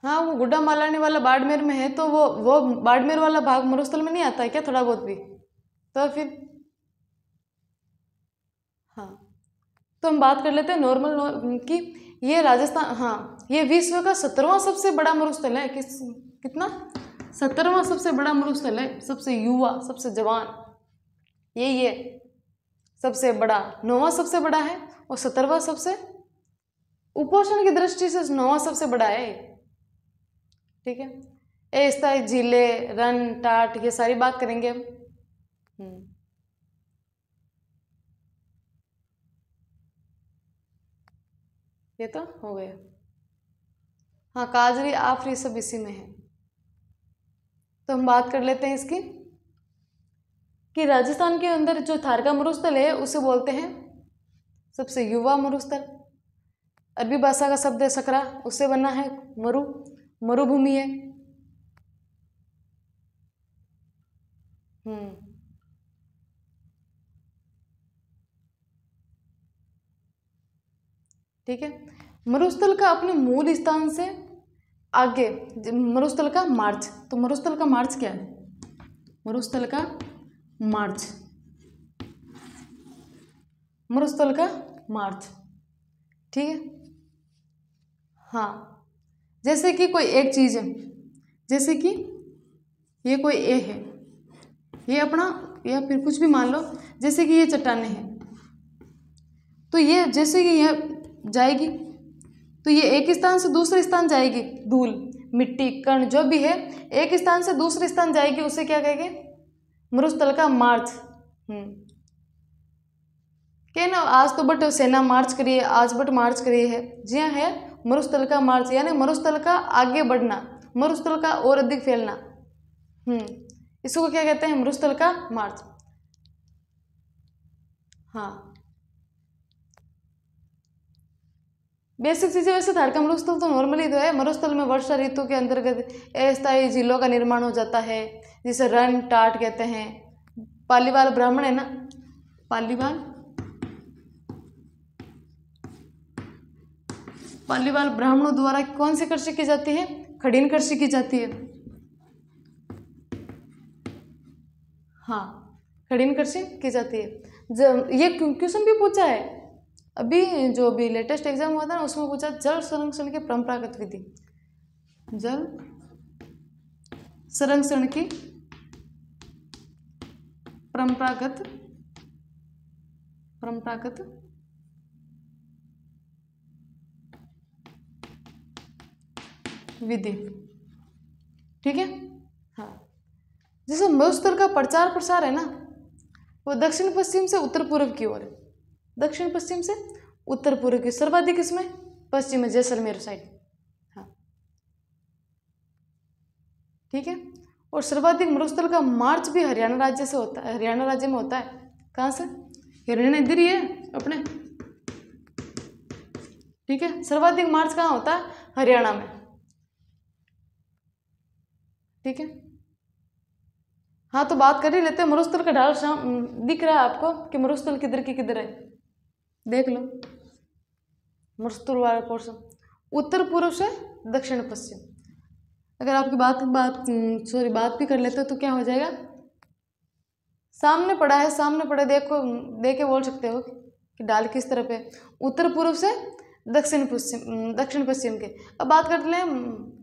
हाँ, वो गुड्डा मालानी वाला बाड़मेर में है, तो वो बाड़मेर वाला भाग मरुस्थल में नहीं आता है क्या, थोड़ा बहुत भी? तो फिर हाँ, तो हम बात कर लेते हैं नॉर्मल की। ये राजस्थान, हाँ, ये विश्व का 17वां सबसे बड़ा मरुस्थल है। कितना? 17वां सबसे बड़ा मरुस्थल है, सबसे युवा, सबसे जवान, यही है सबसे बड़ा। 9वां सबसे बड़ा है और 17वां सबसे, उपोषण की दृष्टि से 9वां सबसे बड़ा है। ठीक है, अस्थायी झीलें, रन टाट, ये सारी बात करेंगे हम। ये तो हो गया। हाँ, काजरी आफरी सब इसी में है। तो हम बात कर लेते हैं इसकी कि राजस्थान के अंदर जो थारका मरुस्थल है उसे बोलते हैं सबसे युवा मरुस्थल। अरबी भाषा का शब्द है सकरा, उससे बना है मरुभूमि है। हम्म। ठीक है, मरुस्थल का अपने मूल स्थान से आगे मरुस्थल का मार्च, तो मरुस्थल का मार्च क्या है? मरुस्थल का मार्च, मरुस्थल का मार्च। ठीक है। हाँ, जैसे कि कोई एक चीज़ है, जैसे कि ये कोई ए है, ये अपना, या फिर कुछ भी मान लो, जैसे कि ये चट्टानें हैं, तो ये जैसे कि ये जाएगी, तो ये एक स्थान से दूसरे स्थान जाएगी, धूल मिट्टी कण जो भी है एक स्थान से दूसरे स्थान जाएगी, उसे क्या कहेंगे? मरुस्थल का मार्च। क्या ना, आज तो बट सेना मार्च करी है, आज बट मार्च करी है, जी हाँ है मरुस्थल का मार्च, यानी मरुस्थल का आगे बढ़ना, मरुस्थल का और अधिक फैलना। इसको क्या कहते हैं? मरुस्थल का मार्च। हाँ, बेसिक चीजें वैसे थारका मरुस्थल तो नॉर्मली तो है। मरुस्थल में वर्षा ऋतु के अंतर्गत अस्थायी झीलों का निर्माण हो जाता है, जिसे रन टाट कहते हैं। पालीवाल ब्राह्मण है ना, पालीवाल ब्राह्मणों द्वारा कौन सी कृषि की जाती है? खड़ीन कृषि की जाती है। हाँ, खड़ीन कृषि की जाती है। जब ये क्वेश्चन भी पूछा है अभी, जो अभी लेटेस्ट एग्जाम हुआ था ना, उसमें पूछा जल संरक्षण की परंपरागत विधि, जल संरक्षण की परंपरागत विधि। ठीक है। हाँ, जैसे मरुस्थल का प्रचार प्रसार है ना, वो दक्षिण पश्चिम से उत्तर पूर्व की ओर है, दक्षिण पश्चिम से उत्तर पूर्व की, सर्वाधिक इसमें पश्चिम में जैसलमेर साइड। हाँ, ठीक है। और सर्वाधिक मरुस्थल का मार्च भी हरियाणा राज्य से होता है, हरियाणा राज्य में होता है। कहाँ से? हरियाणा इधर ही है अपने। ठीक है, सर्वाधिक मार्च कहाँ होता है? हरियाणा में। ठीक है। हाँ, तो बात कर ही लेते हैं। मरुस्थल का ढाल दिख रहा है आपको कि मरुस्थल किधर की किधर है? देख लो, मरुस्थल वाला पोर्शन उत्तर पूर्व से दक्षिण पश्चिम। अगर आपकी बात भी कर लेते हो तो क्या हो जाएगा? सामने पड़ा है, सामने पड़ा, देखो देख के बोल सकते हो कि ढाल किस तरफ है। उत्तर पूर्व से दक्षिण पश्चिम के। अब बात करते हैं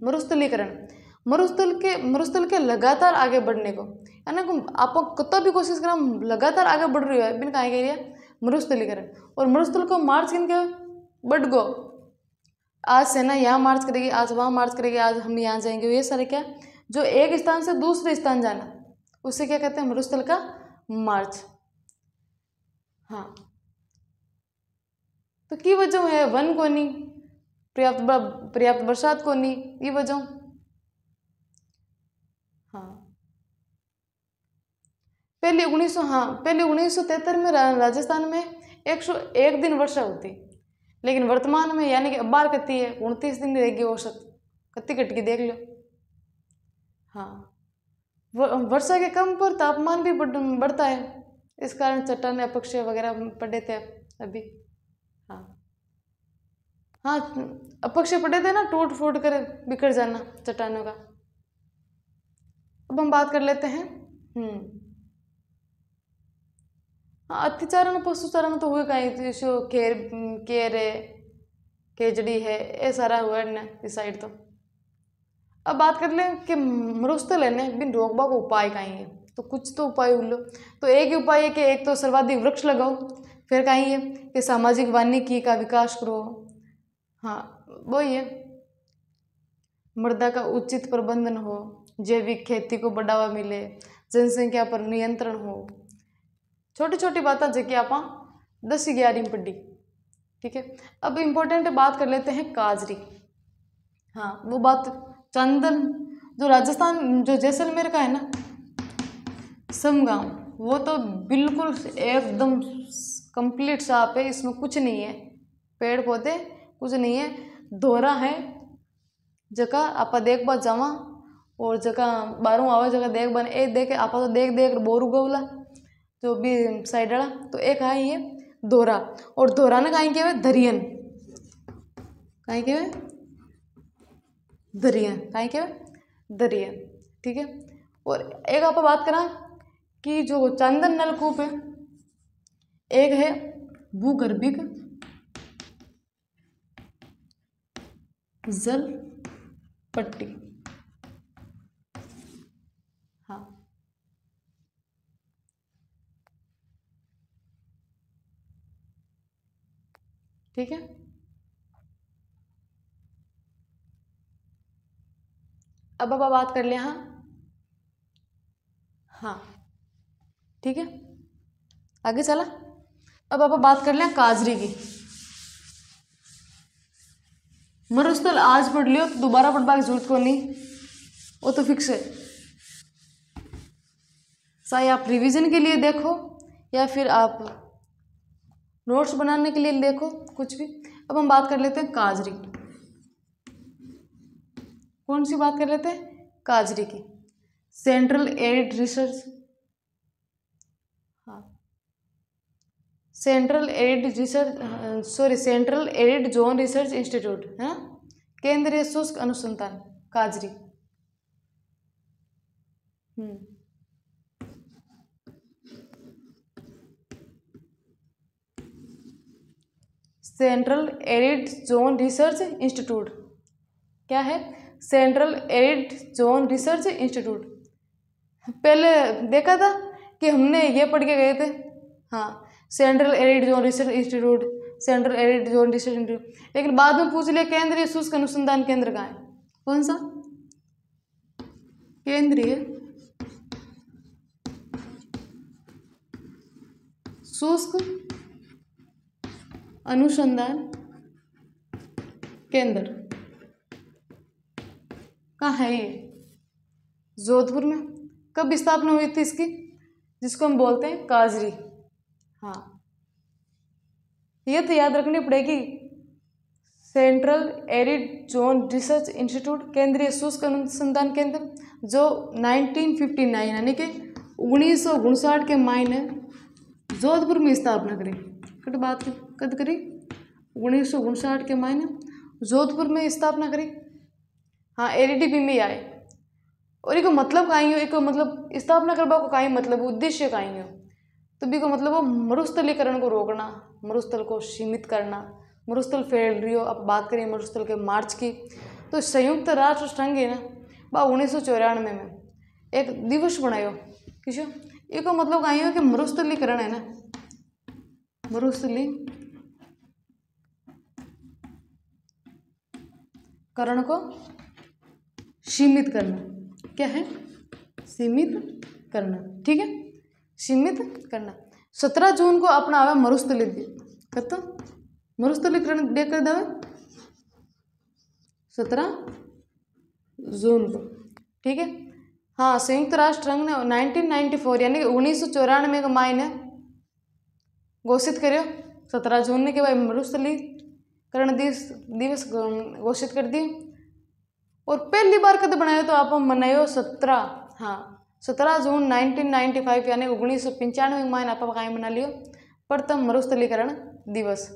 मरुस्थलीकरण, मरुस्थल के लगातार आगे बढ़ने को, है ना। आप कतो भी कोशिश करें, लगातार आगे बढ़ रही है, बिन कहाँ के मरुस्थलीकरण। और मरुस्थल को मार्च किन के बढ़ गो, आज सेना यहाँ मार्च करेगी, आज वहाँ मार्च करेगी, आज हम यहाँ जाएंगे, ये सारे क्या, जो एक स्थान से दूसरे स्थान जाना, उसे क्या कहते हैं? मरुस्थल का मार्च। हाँ, तो की वजह है वन को नहीं, पर्याप्त बरसात को नहीं, ये वजह। हाँ पहले 1973 में राजस्थान में 101 दिन वर्षा होती, लेकिन वर्तमान में यानी कि अब बार कती है 29 दिन रहेगी औसत, कत्ती कट की देख लो। हाँ वर्षा के कम पर तापमान भी बढ़ता है, इस कारण चट्टाने अपक्षय वगैरह पड़े थे अभी। हाँ हाँ अपक्षय पड़े थे ना, टूट फूट कर बिखर जाना चट्टानों का। अब हम बात कर लेते हैं हाँ अतिचारण पशुचारण तो हुए कहीं जो केरे केजड़ी है ये सारा हुआ ना इस साइड। तो अब बात कर लें कि मरुस्थल है ना बिन रोकबा को उपाय कहीं है, तो कुछ तो उपाय उल्लो। तो एक ही उपाय है कि एक तो सर्वाधिक वृक्ष लगाओ, फिर कहीं है कि सामाजिक वानिकी का विकास करो। हाँ वही है, मृदा का उचित प्रबंधन हो, जैविक खेती को बढ़ावा मिले, जनसंख्या पर नियंत्रण हो। छोटी छोटी बातें जो कि आप 10-11 में पढ़ी। ठीक है अब इम्पोर्टेंट बात कर लेते हैं काजरी। हाँ वो बात चंदन जो राजस्थान जो जैसलमेर का है ना समगांव, वो तो बिल्कुल एकदम कंप्लीट साफ है, इसमें कुछ नहीं है, पेड़ पौधे कुछ नहीं है, दोहरा है जगह आप देख पा जावा और जगह बारू आवा जगह देख बन ए देख आप तो देख देख बोर उगवला जो भी साइड वाला। तो एक है ये दोहरा, और दोहरा ने कहीं के दरियन कहीं के दरियन कहीं के दरियन। ठीक है और एक आप बात करा कि जो चंदन नलकूप है, एक है भूगर्भिक जल पट्टी। हाँ ठीक है अब बात कर लिया। हाँ ठीक है आगे चला। अब आप बात कर लें काजरी की। मरुस्थल आज पढ़ लियो तो दोबारा पढ़वा की जरूरत को नहीं, वो तो फिक्स है, चाहे आप रिवीजन के लिए देखो या फिर आप नोट्स बनाने के लिए देखो कुछ भी। अब हम बात कर लेते हैं काजरी। कौन सी बात कर लेते हैं काजरी की, सेंट्रल एरिड रिसर्च। हाँ central arid zone research institute है, केंद्रीय शुष्क अनुसंधान काजरी। Central arid zone research institute क्या है, central arid zone research institute. पहले देखा था कि हमने ये पढ़ के गए थे। हाँ central arid zone research institute, central arid zone research institute, लेकिन बाद में पूछ लिया केंद्रीय शुष्क अनुसंधान केंद्र कहाँ है, कौन सा केंद्रीय शुष्क अनुसंधान केंद्र कहाँ है ये, जोधपुर में। कब स्थापना हुई थी इसकी, जिसको हम बोलते हैं काजरी। हाँ ये तो याद रखनी पड़ेगी, central arid zone research institute केंद्रीय शुष्क अनुसंधान केंद्र, जो 1959 यानी कि 1959 के महीने जोधपुर में स्थापना करी। कट बात कद करी 1959 के महीने जोधपुर में स्थापना करी। हाँ एडीडीपी में आए, और इको मतलब कहीं हो, इको मतलब स्थापना करवा को कहीं मतलब उद्देश्य कहीं हो, तो भी को मतलब वो मरुस्थलीकरण को रोकना, मरुस्थल को सीमित करना। मरुस्थल फैल रही हो, अब बात करें मरुस्थल के मार्च की, तो संयुक्त राष्ट्र संघ है ना बा 1994 में एक दिवस बनायो किसो, इको मतलब कहीं हो कि मरुस्थलीकरण है ना, मरुस्थलीकरण को सीमित करना। क्या है, सीमित करना। ठीक है सीमित करना। 17 जून को अपना आवे मरुस्थली करता मरुस्थलीकरण डे कर देवे 17 जून को। ठीक है हाँ, संयुक्त राष्ट्र संघ ने 1994 यानी कि 1994 के मायने घोषित करो 17 जून ने कि भाई मरुस्थलीकरण दिवस घोषित कर दी। और पहली बार कद बनायो तो आप मनायो 17 जून 1995 यानी 1995 में मायने आप कहीं मना लियो प्रथम मरुस्थलीकरण दिवस।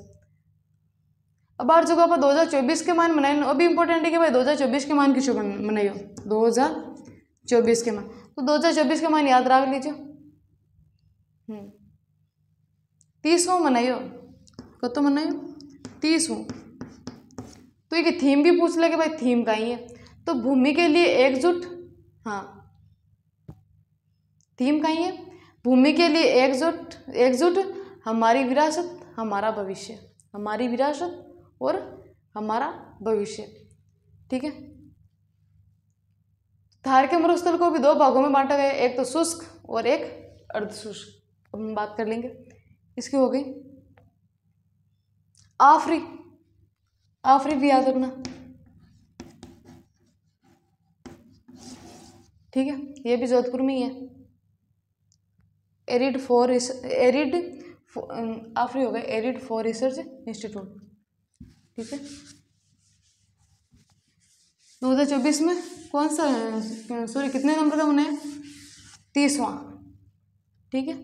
अब बार जो आप 2024 के मान मनाए वो भी इम्पोर्टेंट है कि भाई 2024 के मान किसको मनाइयो 2024 के मान, तो 2024 के मान याद रख लीजिए 30वां मनाइयो, कतो मनाइयो 30वां। तो एक थीम भी पूछ ले कि भाई थीम का ही है, तो भूमि के लिए एकजुट, हाँ थीम का ही है भूमि के लिए एकजुट हमारी विरासत हमारा भविष्य, हमारी विरासत और हमारा भविष्य। ठीक है, थार के मरुस्थल को भी 2 भागों में बांटा गया, एक तो शुष्क और एक अर्धशुष्क। अब हम बात कर लेंगे इसकी। हो गई आफरी भी याद रखना। ठीक है, ये भी जोधपुर में ही है। आफरी हो गया एरिड फॉर रिसर्च इंस्टीट्यूट। ठीक है, 2024 में कौन सा कितने नंबर का मनाया 30वां। ठीक है,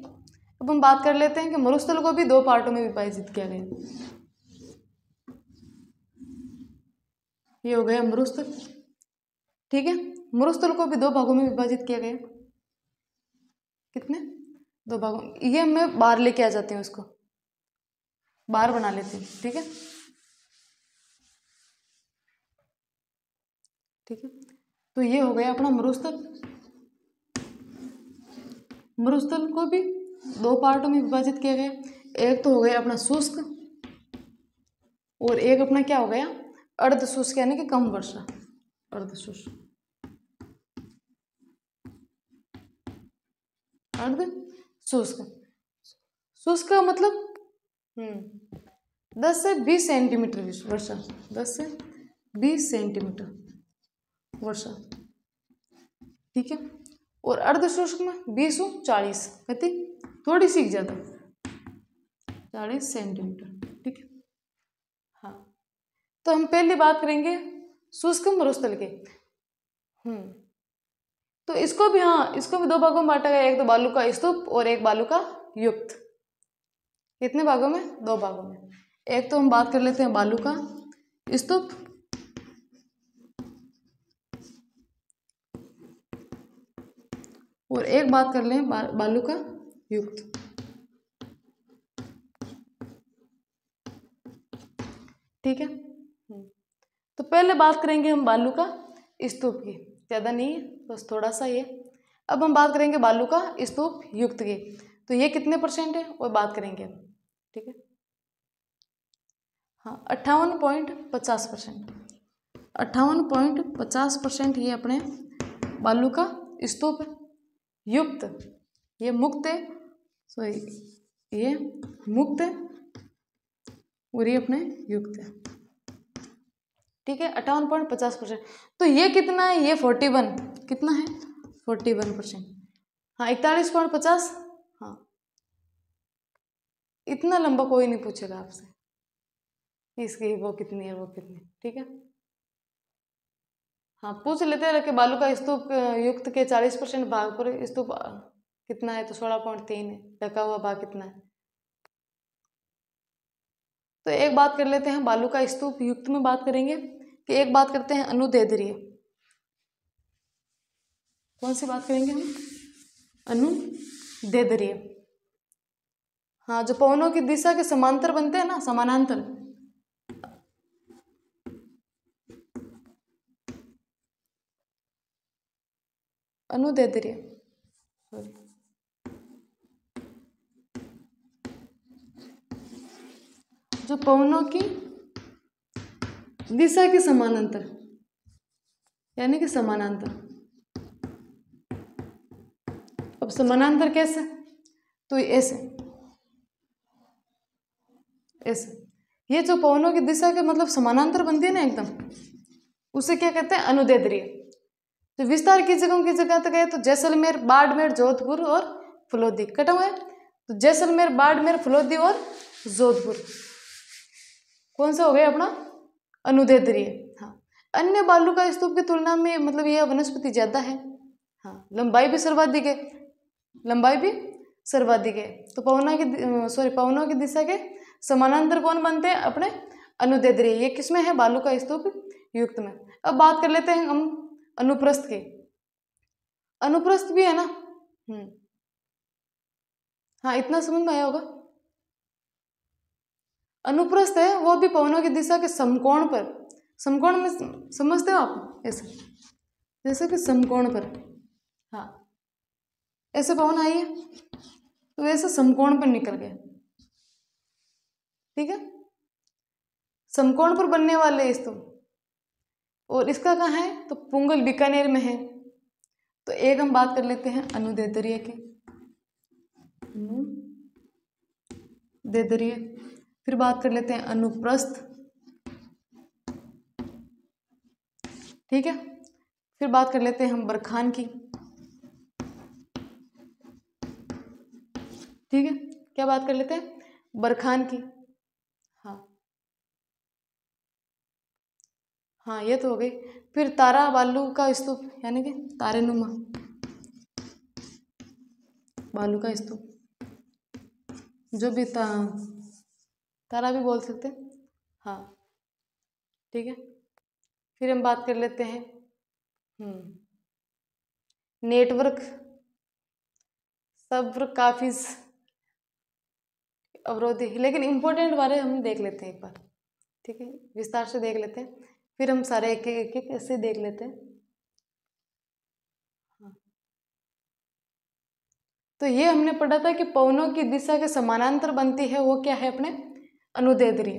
अब हम बात कर लेते हैं कि मरुस्थल को भी 2 पार्टों में विभाजित किया गया। ये हो गया मरुस्थल। ठीक है, मरुस्थल को भी 2 भागों में विभाजित किया गया। कितने 2 भागों, ये मैं बाहर लेके आ जाती हूँ, उसको बाहर बना लेती हूँ। ठीक है, ठीक है, तो ये हो गया अपना मरुस्थल। मरुस्थल को भी 2 पार्टों में विभाजित किया गया, एक तो हो गया अपना शुष्क और एक अपना क्या हो गया अर्धशुष्क यानी कि कम वर्षा। अर्धशुष्क शुष्क का मतलब 10 से 20 सेंटीमीटर वर्षा, 10 से 20 सेंटीमीटर वर्षा। ठीक है, और अर्धशुष्क में 20 से 40 कहती थोड़ी सी ज़्यादा 40 सेंटीमीटर। ठीक है, हाँ, तो हम पहली बात करेंगे शुष्क मरुस्थल के। तो इसको भी 2 भागों में बांटा गया, एक तो बालू का स्तूप और एक बालू का युक्त। कितने भागों में 2 भागों में। एक तो हम बात कर लेते हैं बालू का स्तूप और एक बात कर लें बालू का युक्त। ठीक है, तो पहले बात करेंगे हम बालू का स्तूप की, ज़्यादा नहीं है बस थोड़ा सा ये। अब हम बात करेंगे बालू का स्तूप युक्त की, तो ये कितने % है वो बात करेंगे हम। ठीक है, हाँ 58.50%, 58.50% ये अपने बालू का स्तूप है। युक्त ये मुक्त है, ये मुक्त है और ये अपने युक्त है। ठीक है, 58.50%। तो ये कितना है, ये 41 कितना है 41%। हाँ 41.50। हाँ, इतना लंबा कोई नहीं पूछेगा आपसे इसकी वो कितनी है वो कितनी। ठीक है, हाँ पूछ लेते हैं कि बालू का स्तूप युक्त के 40% भाग पर स्तूप कितना है, तो 16.3 है। ढका हुआ भाग कितना है। तो एक बात कर लेते हैं बालू का स्तूप युक्त में बात करेंगे कि एक बात करते हैं अनुदैर्ध्य। कौन सी बात करेंगे हम, अनुदैर्ध्य। हाँ, जो पवनों की दिशा के समांतर बनते हैं ना, समानांतर, अनुदैर्ध्य। जो पवनों की दिशा के समानांतर यानी कि समानांतर। अब समानांतर कैसे, तो ऐसे ऐसे, ये जो पवनों की दिशा के मतलब समानांतर बनती है ना एकदम, उसे क्या कहते हैं अनुदैर्ध्य। तो विस्तार की जगह तक है तो जैसलमेर, बाड़मेर, जोधपुर और फलोदी। कटा हुआ है तो जैसलमेर, बाड़मेर, फलोदी और जोधपुर कौन सा हो गया अपना अनुदैर्ध्य। हाँ, अन्य बालू का स्तूप की तुलना में मतलब यह वनस्पति ज्यादा है। हाँ, लंबाई भी सर्वाधिक है, लंबाई भी सर्वाधिक है। तो पवनों की दिशा के समानांतर कौन बनते हैं अपने अनुदैर्ध्य। ये किसमें है बालू का स्तूप युक्त में। अब बात कर लेते हैं हम अनुप्रस्थ की। अनुप्रस्थ भी है ना। हाँ, इतना समझ में आया होगा। अनुप्रस्थ है वो भी पवनों की दिशा के समकोण पर, समकोण में समझते हो आप, ऐसे जैसे कि समकोण पर। हाँ, ऐसे पवन आई है तो वैसे समकोण पर निकल गए। ठीक है, समकोण पर बनने वाले स्तूप। और इसका कहाँ है तो पुंगल बीकानेर में है। तो एक हम बात कर लेते हैं अनुदैर्ध्य की, अनुदैर्ध्य। फिर बात कर लेते हैं अनुप्रस्थ। ठीक है, फिर बात कर लेते हैं हम बरखान की। ठीक है, क्या बात कर लेते हैं बरखान की। हाँ हाँ, ये तो हो गई। फिर तारा बालू का स्तूप यानी कि तारेनुमा बालू का स्तूप, जो भी तारा भी बोल सकते हैं। हाँ ठीक है, फिर हम बात कर लेते हैं नेटवर्क सब्र काफी अवरोधी। लेकिन इम्पोर्टेंट बारे हम देख लेते हैं एक बार। ठीक है, विस्तार से देख लेते हैं, फिर हम सारे एक एक ऐसे देख लेते हैं। हाँ, तो ये हमने पढ़ा था कि पवनों की दिशा के समानांतर बनती है वो क्या है अपने अनुदैर्ध्य।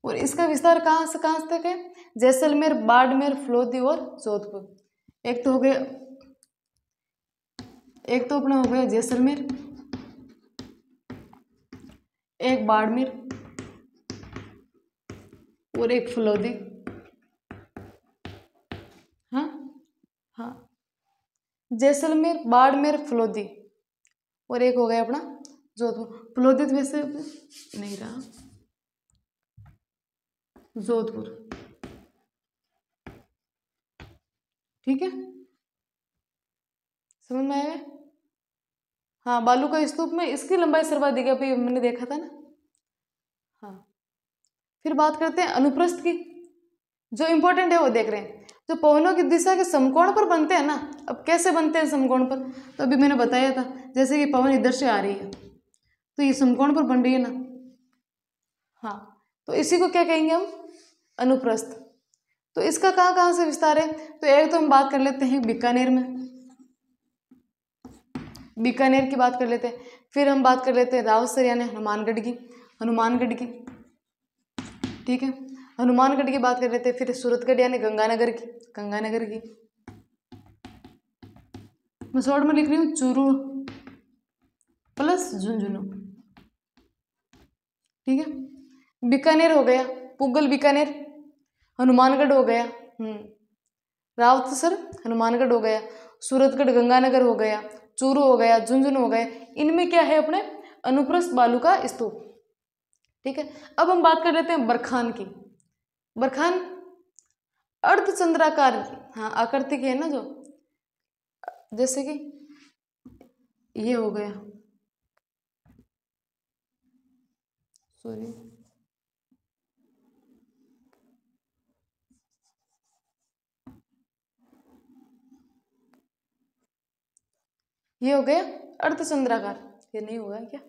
और इसका विस्तार कहाँ से कहाँ तक है जैसलमेर, बाड़मेर, फलोदी और जोधपुर। एक तो हो गया, एक तो अपना हो गया जैसलमेर, एक बाड़मेर और एक फलोदी। हाँ हाँ, जैसलमेर, बाड़मेर, फलोदी और एक हो गया अपना जोधपुर। फलोदी तो वैसे नहीं रहा, जोधपुर। ठीक है, समझ में आया। हाँ, बालू का स्तूप में इसकी लंबाई सर्वाधिक है, अभी मैंने देखा था ना। हाँ, फिर बात करते हैं अनुप्रस्थ की। जो इंपॉर्टेंट है वो देख रहे हैं, जो पवनों की दिशा के समकोण पर बनते हैं ना। अब कैसे बनते हैं समकोण पर, तो अभी मैंने बताया था, जैसे कि पवन इधर से आ रही है तो ये समकोण पर बन रही है ना। हाँ, तो इसी को क्या कहेंगे हम अनुप्रस्थ। तो इसका कहाँ कहाँ से विस्तार है, तो एक तो हम बात कर लेते हैं बीकानेर में, बीकानेर की बात कर लेते हैं। फिर हम बात कर लेते हैं रावतसर यानी हनुमानगढ़ की, हनुमानगढ़ की। ठीक है, हनुमानगढ़ की बात कर लेते हैं। फिर सूरतगढ़ यानी गंगानगर की, गंगानगर की। मैं शॉर्ट में लिख रही हूँ चूरू प्लस झुंझुनू। ठीक है, बीकानेर हो गया, पुगल बीकानेर, हनुमानगढ़ हो गया, रावतसर हनुमानगढ़ हो गया, सूरतगढ़ गंगानगर हो गया, चूरू हो गया, झुंझुनू हो गया। इनमें क्या है अपने अनुप्रस्थ बालू का स्तूप। ठीक है, अब हम बात कर लेते हैं बरखान की। बरखान अर्धचंद्राकार, हाँ आकृति की है ना, जो जैसे कि ये हो गया, सॉरी ये हो गया अर्धचंद्राकार। ये नहीं होगा क्या,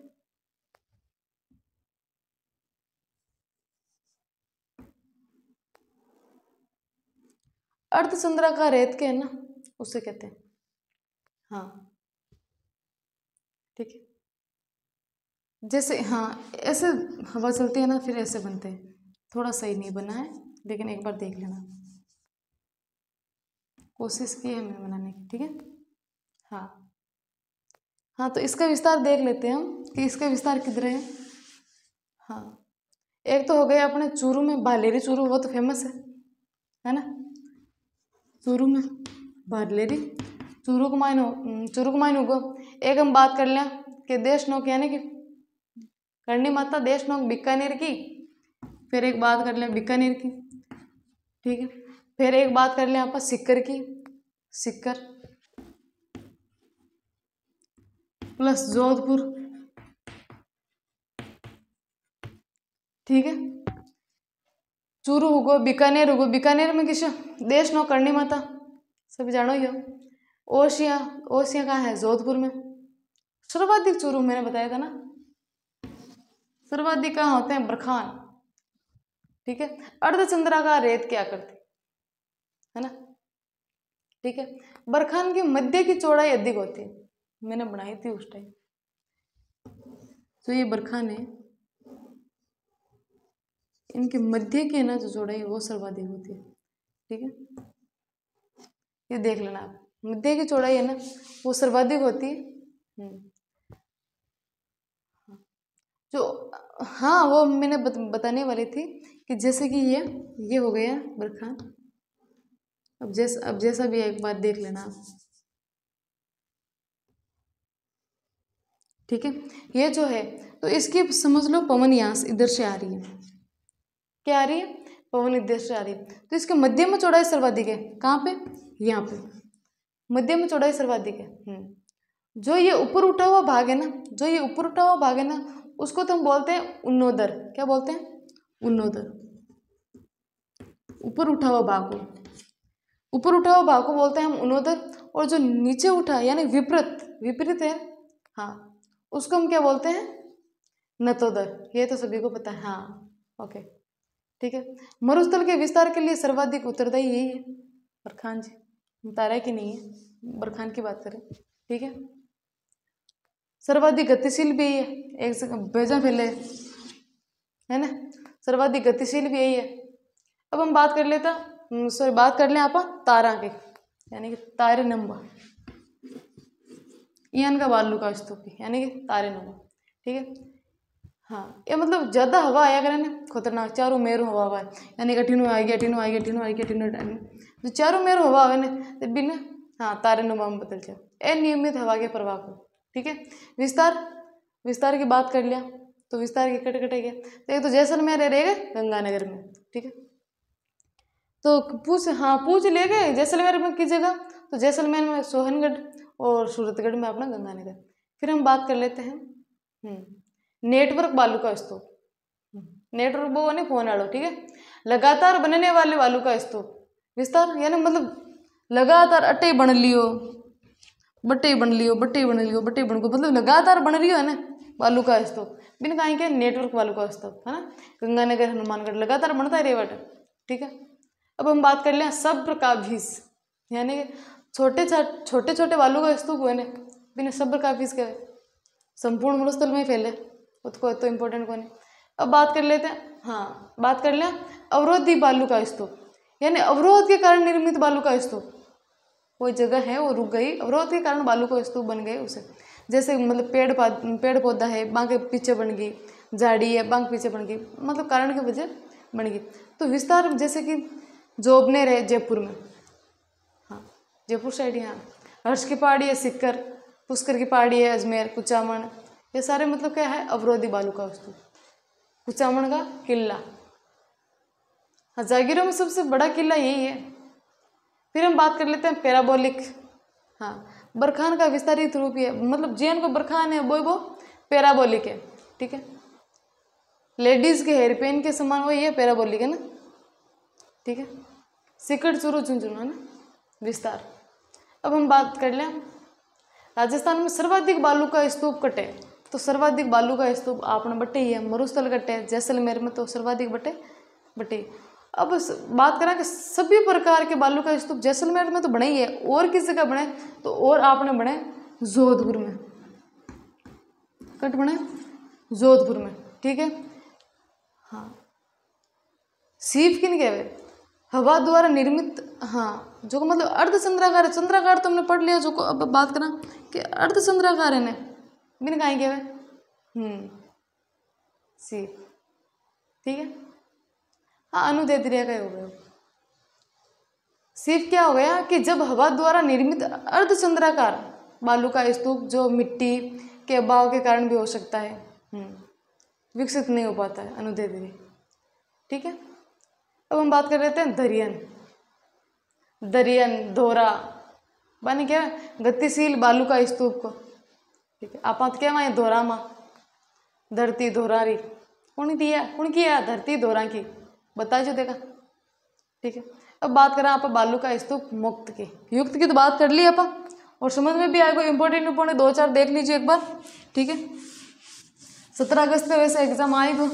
अर्धचंद्राकार रेत के है ना, उससे कहते हैं। हाँ ठीक है, जैसे हाँ ऐसे हवा चलती है ना, फिर ऐसे बनते हैं। थोड़ा सही नहीं बना है, लेकिन एक बार देख लेना, कोशिश की है मैंने बनाने की। ठीक है, हाँ हाँ, तो इसका विस्तार देख लेते हैं हम कि इसका विस्तार किधर है। हाँ, एक तो हो गया अपने चूरू में, भालेरी चूरू, वो तो फेमस है ना, चूरू में भारलेरी चुरुक माइन उगो। एक हम बात कर लें कि देश नौक यानी कि करणी माता देश नौक बीकानेर की। फिर एक बात कर लें बीकानेर की, ठीक है। फिर एक बात कर लें आप सिक्कर की, सिक्कर प्लस जोधपुर, ठीक है। चूरू होगो, बीकानेर होगो, बीकानेर में किस देश नौ करणी माता सभी जानो ही हो। ओसिया, ओसिया कहाँ है? जोधपुर में। सर्वाधिक चूरू मैंने बताया था ना, सर्वाधिक कहाँ होते हैं? बरखान, ठीक है। अर्धचंद्राकार रेत की आकृति है ना, ठीक है। बरखान की मध्य की चौड़ाई अधिक होती है, मैंने बनाई थी उस टाइम। तो ये बरखान है, इनके मध्य की ना जो चौड़ाई वो सर्वाधिक होती है, ठीक है। ये देख लेना आप, मध्य की चौड़ाई है ना वो सर्वाधिक होती है। जो हाँ वो मैंने बताने वाली थी कि जैसे कि ये हो गया बरखान। अब जैसा भी एक बार देख लेना आप, ठीक है। ये जो है तो इसकी समझ लो पवन यहाँ से इधर से आ रही है, क्या आ रही है? पवन इधर से आ रही है। तो इसके मध्य में चौड़ाई सर्वाधिक है, कहाँ पे? यहाँ पे मध्य में चौड़ाई सर्वाधिक है। जो ये ऊपर उठा हुआ भाग है ना, जो ये ऊपर उठा हुआ भाग है ना, उसको तो हम बोलते हैं उन्नोदर। क्या बोलते हैं? उन्नोदर। ऊपर उठा हुआ भाग को, ऊपर उठा हुआ भाग को बोलते हैं हम उन्नोदर। और जो नीचे उठा यानी विपरीत है, हाँ, उसको हम क्या बोलते हैं? नतोदर। ये तो सभी को पता है, हाँ, ओके, ठीक है। मरुस्थल के विस्तार के लिए सर्वाधिक उत्तरदायी यही है बरखान जी, तारा की नहीं है, बरखान की बात करें, ठीक है। सर्वाधिक गतिशील भी है, एक सेकंड भेजा फैले है ना, सर्वाधिक गतिशील भी यही है। अब हम बात कर लेता बात कर लें आप तारा के, यानी कि तारे नंबर, इनका बालू का स्तूप यानी कि तारे नंबर, ठीक है। हाँ, ये मतलब ज़्यादा हवा आया करे ना खतरनाक, चारों मेरू हवा आवा, यानी कि अठीनों आएगी अठीनों आएगी अठीनों आएगी अठीनों टाइम जो चारों मेरू हवा आवे ना तब भी ना, हाँ, तारे नुमा में बदल जाए अनियमित हवा के प्रवाह को, ठीक है। विस्तार की बात कर लिया तो विस्तार के कटे गया। तो एक तो जैसलमेर रहेगा गंगानगर में, ठीक है। तो पूछ ले गए जैसलमेर में की जगह, तो जैसलमेर में सोहनगढ़ और सूरतगढ़ में अपना गंगानगर। फिर हम बात कर लेते हैं नेटवर्क बालू का स्तूप। नेटवर्क वो नहीं फोन आड़ो, ठीक है। लगातार बनने वाले बालू का स्तूप, विस्तार यानी मतलब लगातार अट्टे बन लियो बट्टे बन लियो बट्टे बन लियो बट्टे बन को, मतलब लगातार बन रही है ना बालू का स्तूप, बिन कहीं के नेटवर्क बालू का स्तूप है ना, गंगानगर हनुमानगढ़ लगातार बनता ही रहेगा, ठीक है। अब हम बात कर लें सब्र का भीस, यानी छोटे छोटे बालू का स्तूप हुए ना बिना सब्र का भीस के संपूर्ण मरुस्थल में फैले, उसको तो इम्पोर्टेंट को नहीं। अब बात कर लेते हैं, हाँ, बात कर लें अवरोधी बालू का स्तूप, यानी अवरोध के कारण निर्मित बालू का स्तूप। कोई जगह है वो रुक गई, अवरोध के कारण बालू का स्तूप बन गए उसे, जैसे मतलब पेड़ पौधा है बांके पीछे बन गई, झाड़ी है बांक पीछे बन गई, मतलब कारण की वजह बन गई। तो विस्तार जैसे कि जोबनेर है जयपुर में, हाँ, जयपुर साइड, यहाँ हर्ष की पहाड़ी है सिक्कर, पुष्कर की पहाड़ी है अजमेर, कुचामन, ये सारे मतलब क्या है अवरोधी बालू का स्तूप। कुचामन का किला, हाँ, जागीरों में सबसे बड़ा किला यही है। फिर हम बात कर लेते हैं पैराबोलिक, हाँ, बरखान का विस्तारित रूप है, मतलब जैन को बरखान है वो पैराबोलिक है, ठीक है। लेडीज के हेयर पेन के समान वही है, पैराबोलिक है ना, ठीक है। सिकड़ चुरू झुंझुन है ना, विस्तार। अब हम बात कर लें राजस्थान में सर्वाधिक बालू का स्तूप कटे, तो सर्वाधिक बालू का स्तूप आपने बटे ही है, मरुस्थल कटे जैसलमेर में तो सर्वाधिक बटे। अब बात करें कि सभी प्रकार के बालू का स्तूप जैसलमेर में तो बने ही है, और किस जगह बने तो और आपने बने जोधपुर में, कट बने जोधपुर में, ठीक है। हाँ, सीप किन कहवे हवा द्वारा निर्मित, हाँ, जो मतलब अर्धचंद्राकार है, चंद्राकार तो हमने पढ़ लिया, जो अब बात करें कि अर्धचंद्राकार है ना बिन कहीं कहवे सीप, ठीक है। हाँ, अनुदैर्ध्य का हो गया सिर्फ क्या हो गया कि जब हवा द्वारा निर्मित अर्धचंद्राकार बालू का स्तूप, जो मिट्टी के अभाव के कारण भी हो सकता है, विकसित नहीं हो पाता है अनुदैर्ध्य में। ठीक है, अब हम बात कर लेते हैं दरियन। दरियन धोरा माने क्या, गतिशील बालू का स्तूप को। ठीक है, आप क्या माए धोरा मा धरती धोरारी कौन दिया, कौन किया धरती धोरा की, बता जो देखा। ठीक है, अब बात करें आप बालू का स्तूप मुक्त की, युक्त की तो बात कर ली आप, और समझ में भी आएगा। इंपॉर्टेंट 2-4 देख लीजिए एक बार। ठीक है, 17 अगस्त पे वैसे एग्जाम आएगा।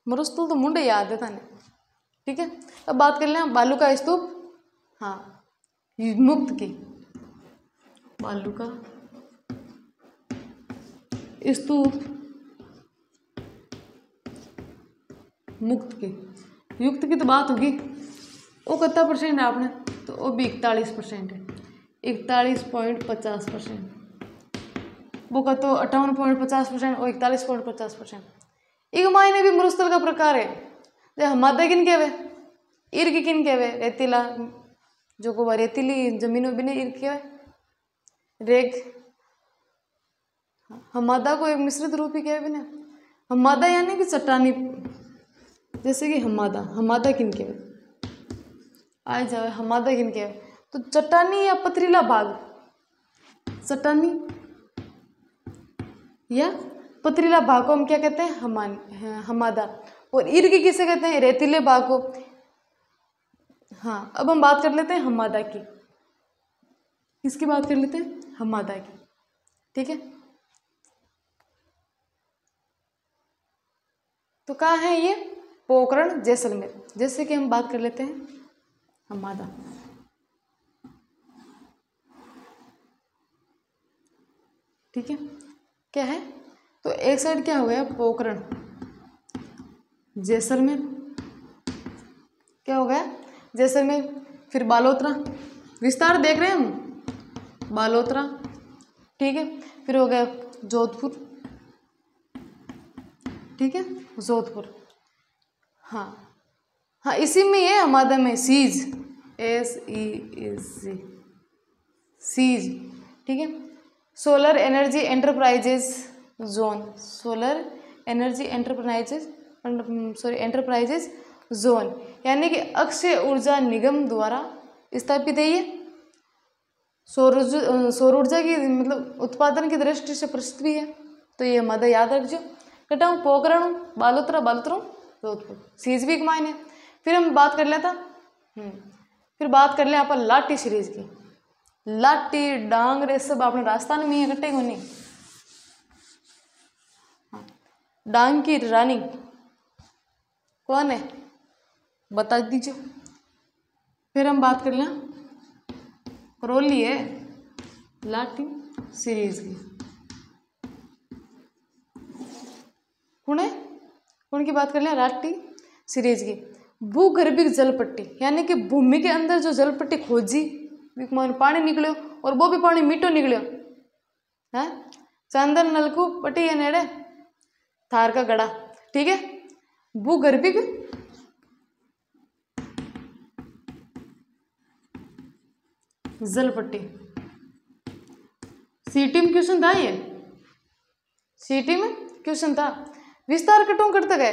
मरुस्थल तो मुंडे याद है थाने। ठीक है, अब बात कर लें बालू का स्तूप, हाँ मुक्त की, बालू का स्तूप मुक्त की। युक्त की तो बात होगी, वो कितना % है आपने, तो वो भी 41% है, 41.50%। वो का तो 58.50% और 41.50%। एक मायने भी मरुस्थल का प्रकार है। जब हमादा किन कहवे, इर्ग किन कहवे, रेतीला जो को रेतीली जमीनों बिना इर्ग कहवे, रेग। हमादा को एक मिश्रित रूप ही कहवे ना। हमादा यानी कि चट्टानी, जैसे कि हमादा किन कहवे, आ जाए हमादा किन कहवे, तो चट्टानी या पथरीला भाग, चट्टानी या पथरीला भाग को हम क्या कहते हैं, हमादा। और इर्ग किसे कहते हैं, रेतीले भाग को। हाँ, अब हम बात कर लेते हैं हमादा की। किसकी बात कर लेते हैं, हमादा की। ठीक है, तो कहाँ है ये, पोखरण जैसलमेर। जैसे कि हम बात कर लेते हैं हमादा। ठीक है, क्या है, तो एक साइड क्या हो गया, पोखरण जैसलमेर, क्या हो गया जैसलमेर। फिर बालोतरा, विस्तार देख रहे हैं हम, बालोतरा। ठीक है, फिर हो गया जोधपुर। ठीक है, जोधपुर। हाँ हाँ, इसी में है हमादा में सीज, SEZ, सीज। ठीक है, solar energy enterprises zone, solar energy enterprises zone, यानी कि अक्षय ऊर्जा निगम द्वारा स्थापित है ये। सौर ऊर्जा की मतलब उत्पादन की दृष्टि से प्रसिद्ध भी है, तो ये हमारा याद रखिए। कटाऊँ पोखरण बालोतरा, जोधपुर, सीज भी एक मायने। फिर हम बात कर लेता, फिर बात कर ले आप लाटी सीरीज की। लाटी डांगरे सब अपने राजस्थान में ही कटे को नहीं। डांग की रानी कौन है, बता दीजिए। फिर हम बात कर लें करौली है लाटी सीरीज की। कौन की बात कर लें, लाटी सीरीज की। भूगर्भिक जल पट्टी, यानी कि भूमि के अंदर जो जल पट्टी खोजी, पानी निकलो और वो भी पानी मीठो निकलो है। चंदन नलकूप पट्टी है नेड़े थार का गड़ा। ठीक है, भूगर्भिक जल पट्टी। सीटी में क्वेश्चन था, ये सीटी में क्वेश्चन था। विस्तार कटों करते गए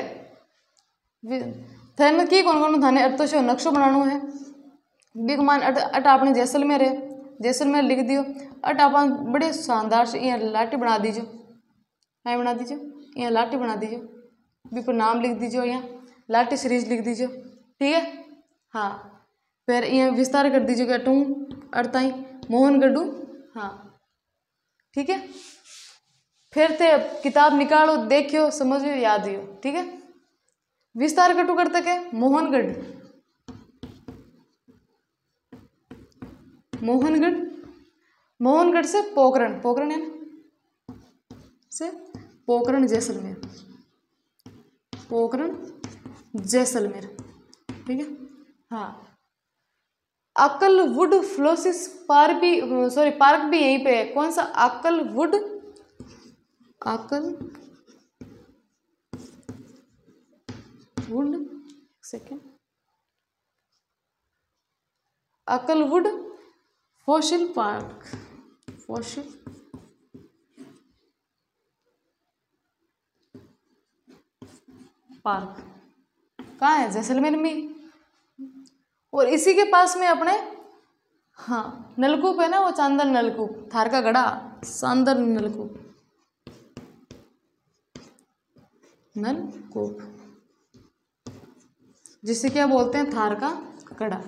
थे में की कौन थाने अट तो से नक्शो बनाना है। बिग मान अट आपने जैसलमेर है, जैसलमेर लिख दियो। अट आप बड़े शानदार से यहाँ लाठी बना दीजिए, यहाँ बना दीजिए, यहाँ लाठी बना दीजिए, भी पर नाम लिख दीजिए, यहाँ लाठी सीरीज लिख दीजिए। ठीक है, हाँ, फिर यहाँ विस्तार कर दीजिए अटू अड़ताई मोहनगढ़। हाँ, ठीक है, फिर थे किताब निकालो, देखियो, समझियो, याद हो। ठीक है, विस्तार कटू करते के मोहनगढ़, मोहनगढ़ से पोखरण, पोखरण है ना, से पोखरण जैसलमेर, पोखरण जैसलमेर। ठीक है, हाँ, आकलवुड फ्लोसिस पार्क भी यहीं पे है। कौन सा, Akal wood wood, second, Akal wood fossil park, fossil park कहाँ है? जैसलमेर में। और इसी के पास में अपने हाँ नलकूप है ना, वो चांदर नलकूप, थार का गड़ा, चांदर नलकूप, नलकूप जिसे क्या बोलते हैं? थार का गड़ा।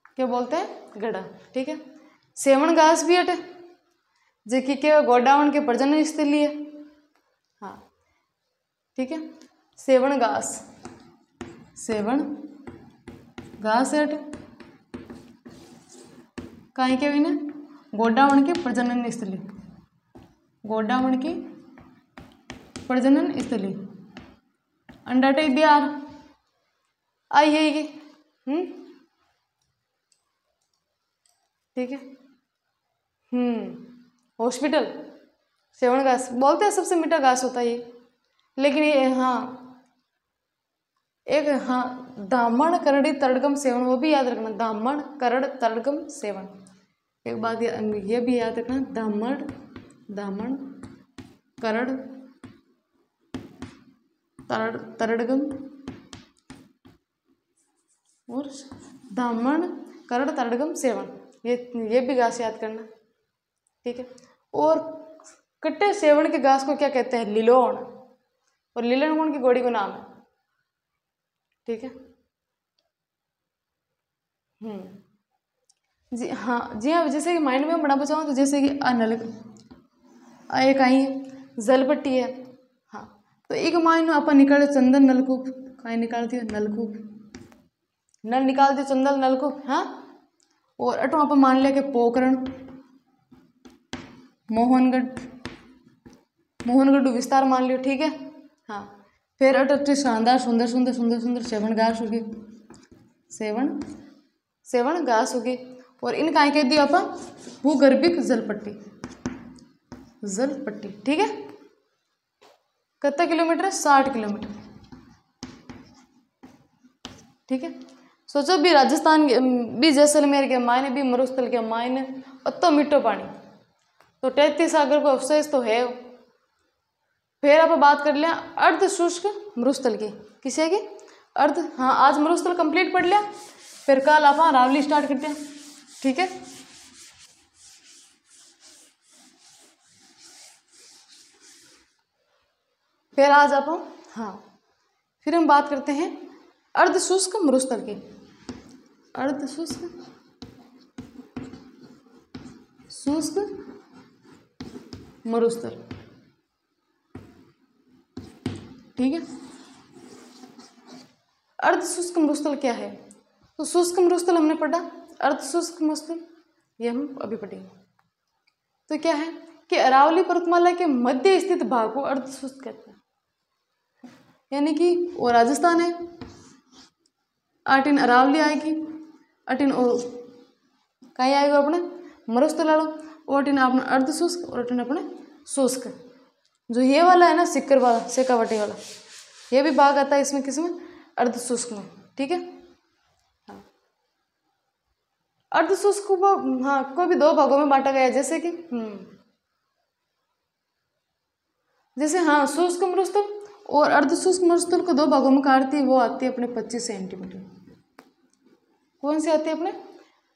क्या बोलते हैं? गड़ा। ठीक है। सेवन घास भी हटे जेकी के गोडाउन के प्रजनन स्थली है। हाँ ठीक है। सेवन घास, सेवन घास हटे कहीं के भी ना गोडाउन की प्रजनन स्थली, गोडाउन की प्रजनन स्थली, अंडाटे बिहार आई है ये। ठीक है। हॉस्पिटल, सेवन घास बोलते हैं, सबसे मीठा घास होता है ये। लेकिन ये हाँ एक हाँ दामन करड़ी तड़गम सेवन, वो भी याद रखना, दामन करड़ तड़गम सेवन। एक बात ये भी याद रखना, दामन करड़ तड़गम और दामन करड़ तड़गम सेवन, ये भी घास याद करना। ठीक है। और कट्टे सेवन के घास को क्या कहते हैं? लिलोन, और लीलन कौन की घोड़ी को नाम है। ठीक है। जी हाँ जैसे कि माइंड में बना बचाऊँ तो जैसे कि अनल एक आई जलपट्टी है। हाँ तो एक माइंड में अपन निकाले चंदन नलकूप, कहीं निकाल दिया नलकूप, नल निकाल दिया चंदन नलकूप। हाँ और अटो अपन मान लिया कि पोखरण, मोहनगढ़ विस्तार मान लियो। ठीक है। हाँ फिर अटो शानदार सुंदर सुंदर सुंदर सुंदर सेवन घास होगी, सेवन घास होगी। और इन कहीं कह दिया अपन भूगर्भिक जलपट्टी, जलपट्टी। ठीक है। कितना किलोमीटर? 60 किलोमीटर। ठीक है। सोचो भी राजस्थान के भी जैसलमेर के मायने भी मरुस्थल के मायने अतो मीठो पानी, तो 33 सागर को अवशेष तो है। फिर आप बात कर लिया अर्ध शुष्क मरुस्थल की, किसे की? अर्ध। हाँ आज मरुस्थल कंप्लीट पढ़ लिया, फिर कल आप अरावली स्टार्ट करते हैं। ठीक है। फिर आज आप फिर हम बात करते हैं अर्ध शुष्क मरुस्थल की, अर्ध शुष्क मरुस्थल। ठीक है। अर्ध शुष्क मरुस्थल क्या है? तो शुष्क मरुस्थल हमने पढ़ा, अर्ध शुष्क मरुस्थल ये हम अभी पढ़ेंगे। तो क्या है कि अरावली पर्वतमाला के मध्य स्थित भाग को अर्ध शुष्क कहते हैं। यानी कि वो राजस्थान है, अटिन अरावली आएगी, अटिन और कहीं आएगा अपने मरुस्थल आड़ो, और अटिन अपना अर्ध शुष्क और अटिन अपने शुष्क। जो ये वाला है ना सिक्कर वाला, शेखावटी वाला, ये भी भाग आता है इसमें, किसमें? अर्ध शुष्क में। ठीक है। हाँ अर्ध शुष्क को भी दो भागों में बांटा गया है, जैसे कि शुष्क मरुस्थल और अर्ध शुष्क मरुस्थल को दो भागों में काटती है, वो आती है अपने 25 सेंटीमीटर। कौन सी आती है अपने?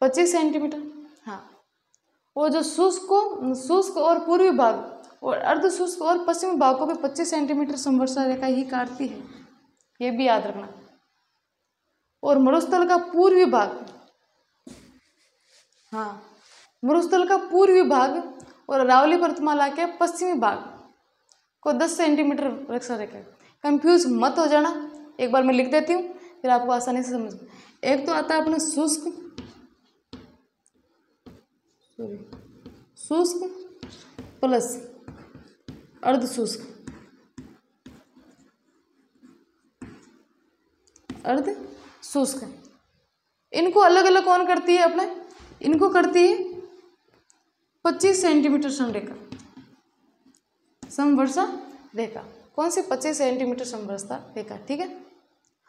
25 सेंटीमीटर। हाँ वो जो शुष्क और पूर्वी भाग और अर्ध शुष्क और पश्चिमी भाग को भी 25 सेंटीमीटर समवर्षा रेखा ही काटती है, ये भी याद रखना। और मरुस्थल का पूर्वी भाग, मरुस्थल का पूर्वी भाग और अरावली पर्वतमाला के पश्चिमी भाग को 10 सेंटीमीटर रक्षा रेखा। कंफ्यूज मत हो जाना, एक बार मैं लिख देती हूँ फिर आपको आसानी से समझ। एक तो आता है अपना शुष्क प्लस अर्ध शुष्क, अर्ध शुष्क। इनको अलग अलग कौन करती है अपने? इनको करती है 25 सेंटीमीटर समवर्षा रेखा। कौन सी? 25 सेंटीमीटर समवर्षा रेखा, ठीक है।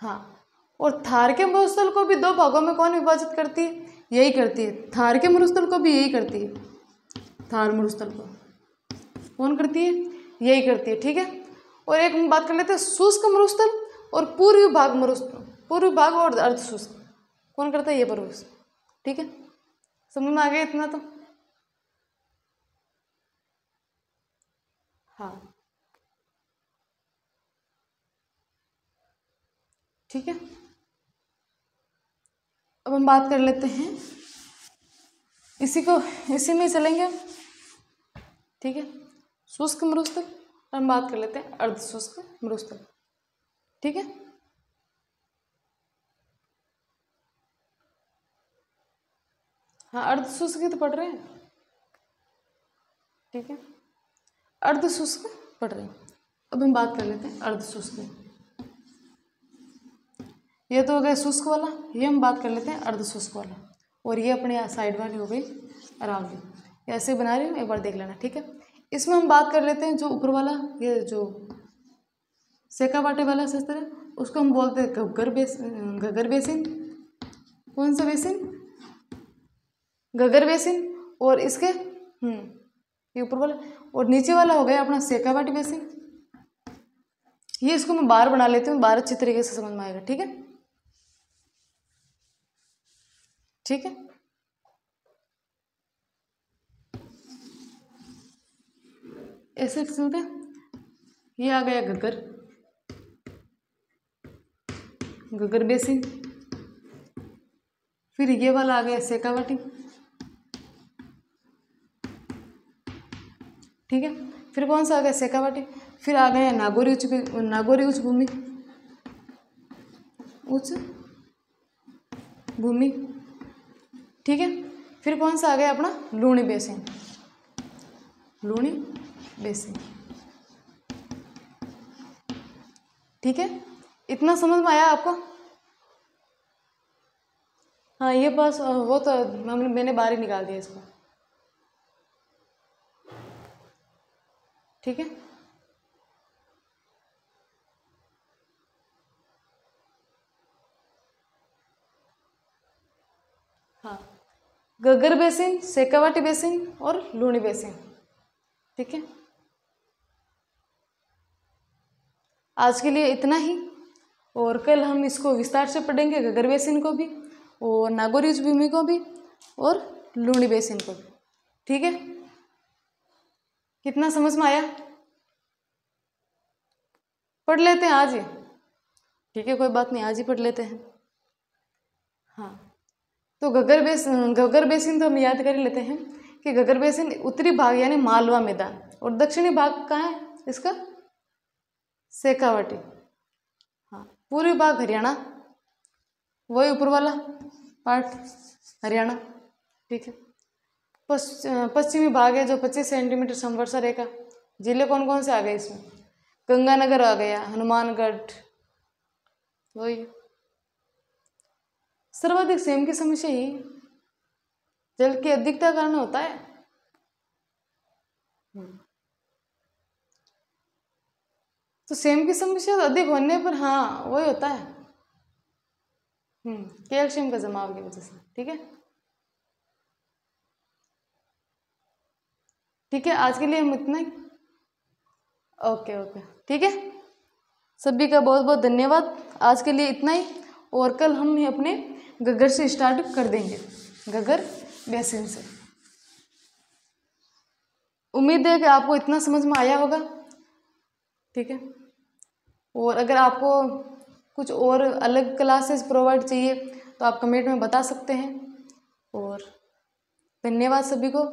हाँ, और थार के मरुस्थल को भी दो भागों में कौन विभाजित करती है? यही करती है, थार के मरुस्थल को भी यही करती है। थार मरुस्थल को कौन करती है? यही करती है, ठीक है। और एक हम बात कर लेते हैं शुष्क मरुस्थल और पूर्वी भाग मरुस्थल, पूर्वी भाग और अर्ध शुष्क कौन करता है? ये प्रवेश, ठीक है। समझ में आ गया इतना तो? हाँ, ठीक है। अब हम बात कर लेते हैं इसी में चलेंगे हम, ठीक है। शुष्क मरुस्थल, और हम बात कर लेते हैं अर्ध शुष्क मरुस्थल, ठीक है। हाँ, अर्ध शुष्क की तो पढ़ रहे हैं, ठीक है। अर्ध शुष्क पढ़ रहे हैं। अब हम बात कर लेते हैं अर्ध शुष्क। ये तो हो गया शुष्क वाला, ये हम बात कर लेते हैं अर्ध शुष्क वाला। और ये अपने साइड वाली हो गई अरावली। ऐसे बना रही हूँ, एक बार देख लेना, ठीक है। इसमें हम बात कर लेते हैं जो ऊपर वाला, ये जो सेकावाटे वाला शस्त्र है, उसको हम बोलते हैं घग्गर बेसिन। कौन सा बेसिन? घग्गर बेसिन। और इसके ये ऊपर वाला, और नीचे वाला हो गया अपना सेकावाटी बेसिन। ये इसको मैं बार बना लेती हूँ, बार अच्छी तरीके से समझ में आएगा, ठीक है। ठीक है, ऐसे चलते। ये आ गया घग्गर बेसिन। फिर ये वाला आ गया सेकावाटी, ठीक है। फिर कौन सा आ गया? सेकावाटी। फिर आ गया नागौरी उच्च भूमि, ठीक है। फिर कौन सा आ गया? अपना लूणी बेसिन, ठीक है। इतना समझ में आया आपको? हाँ, ये बस वो तो मैंने बाहर ही निकाल दिया इसको, ठीक है। हाँ, घग्गर बेसिन, सेकावाटी बेसिन और लूणी बेसिन, ठीक है। आज के लिए इतना ही, और कल हम इसको विस्तार से पढ़ेंगे, घग्गर बेसिन को भी और नागौरी उच्च भूमि को भी और लूणी बेसिन को भी, ठीक है। कितना समझ में आया? पढ़ लेते हैं आज ही, ठीक है, कोई बात नहीं, आज ही पढ़ लेते हैं। हाँ, तो घग्गर बेसिन तो हम याद कर लेते हैं कि घग्गर बेसिन उत्तरी भाग यानी मालवा मैदान, और दक्षिणी भाग कहाँ है इसका? सेकावाटी। हाँ, पूर्वी भाग हरियाणा, वही ऊपर वाला पार्ट हरियाणा, ठीक है। पश्चिमी भाग है जो 25 सेंटीमीटर समवर्षा रेखा। जिले कौन कौन से आ गए इसमें? गंगानगर आ गया, हनुमानगढ़, वही। सर्वाधिक सेम की समस्या ही जल की अधिकता कारण होता है। तो सेम की समस्या अधिक होने पर हाँ वही होता है, कैल्शियम का जमाव की वजह से, ठीक है। ठीक है, आज के लिए हम इतना ही। ओके, ठीक है। सभी का बहुत बहुत धन्यवाद। आज के लिए इतना ही, और कल हम अपने घग्गर से स्टार्ट कर देंगे, घग्गर बेसिन से। उम्मीद है कि आपको इतना समझ में आया होगा, ठीक है। और अगर आपको कुछ और अलग क्लासेस प्रोवाइड चाहिए तो आप कमेंट में बता सकते हैं। और धन्यवाद सभी को।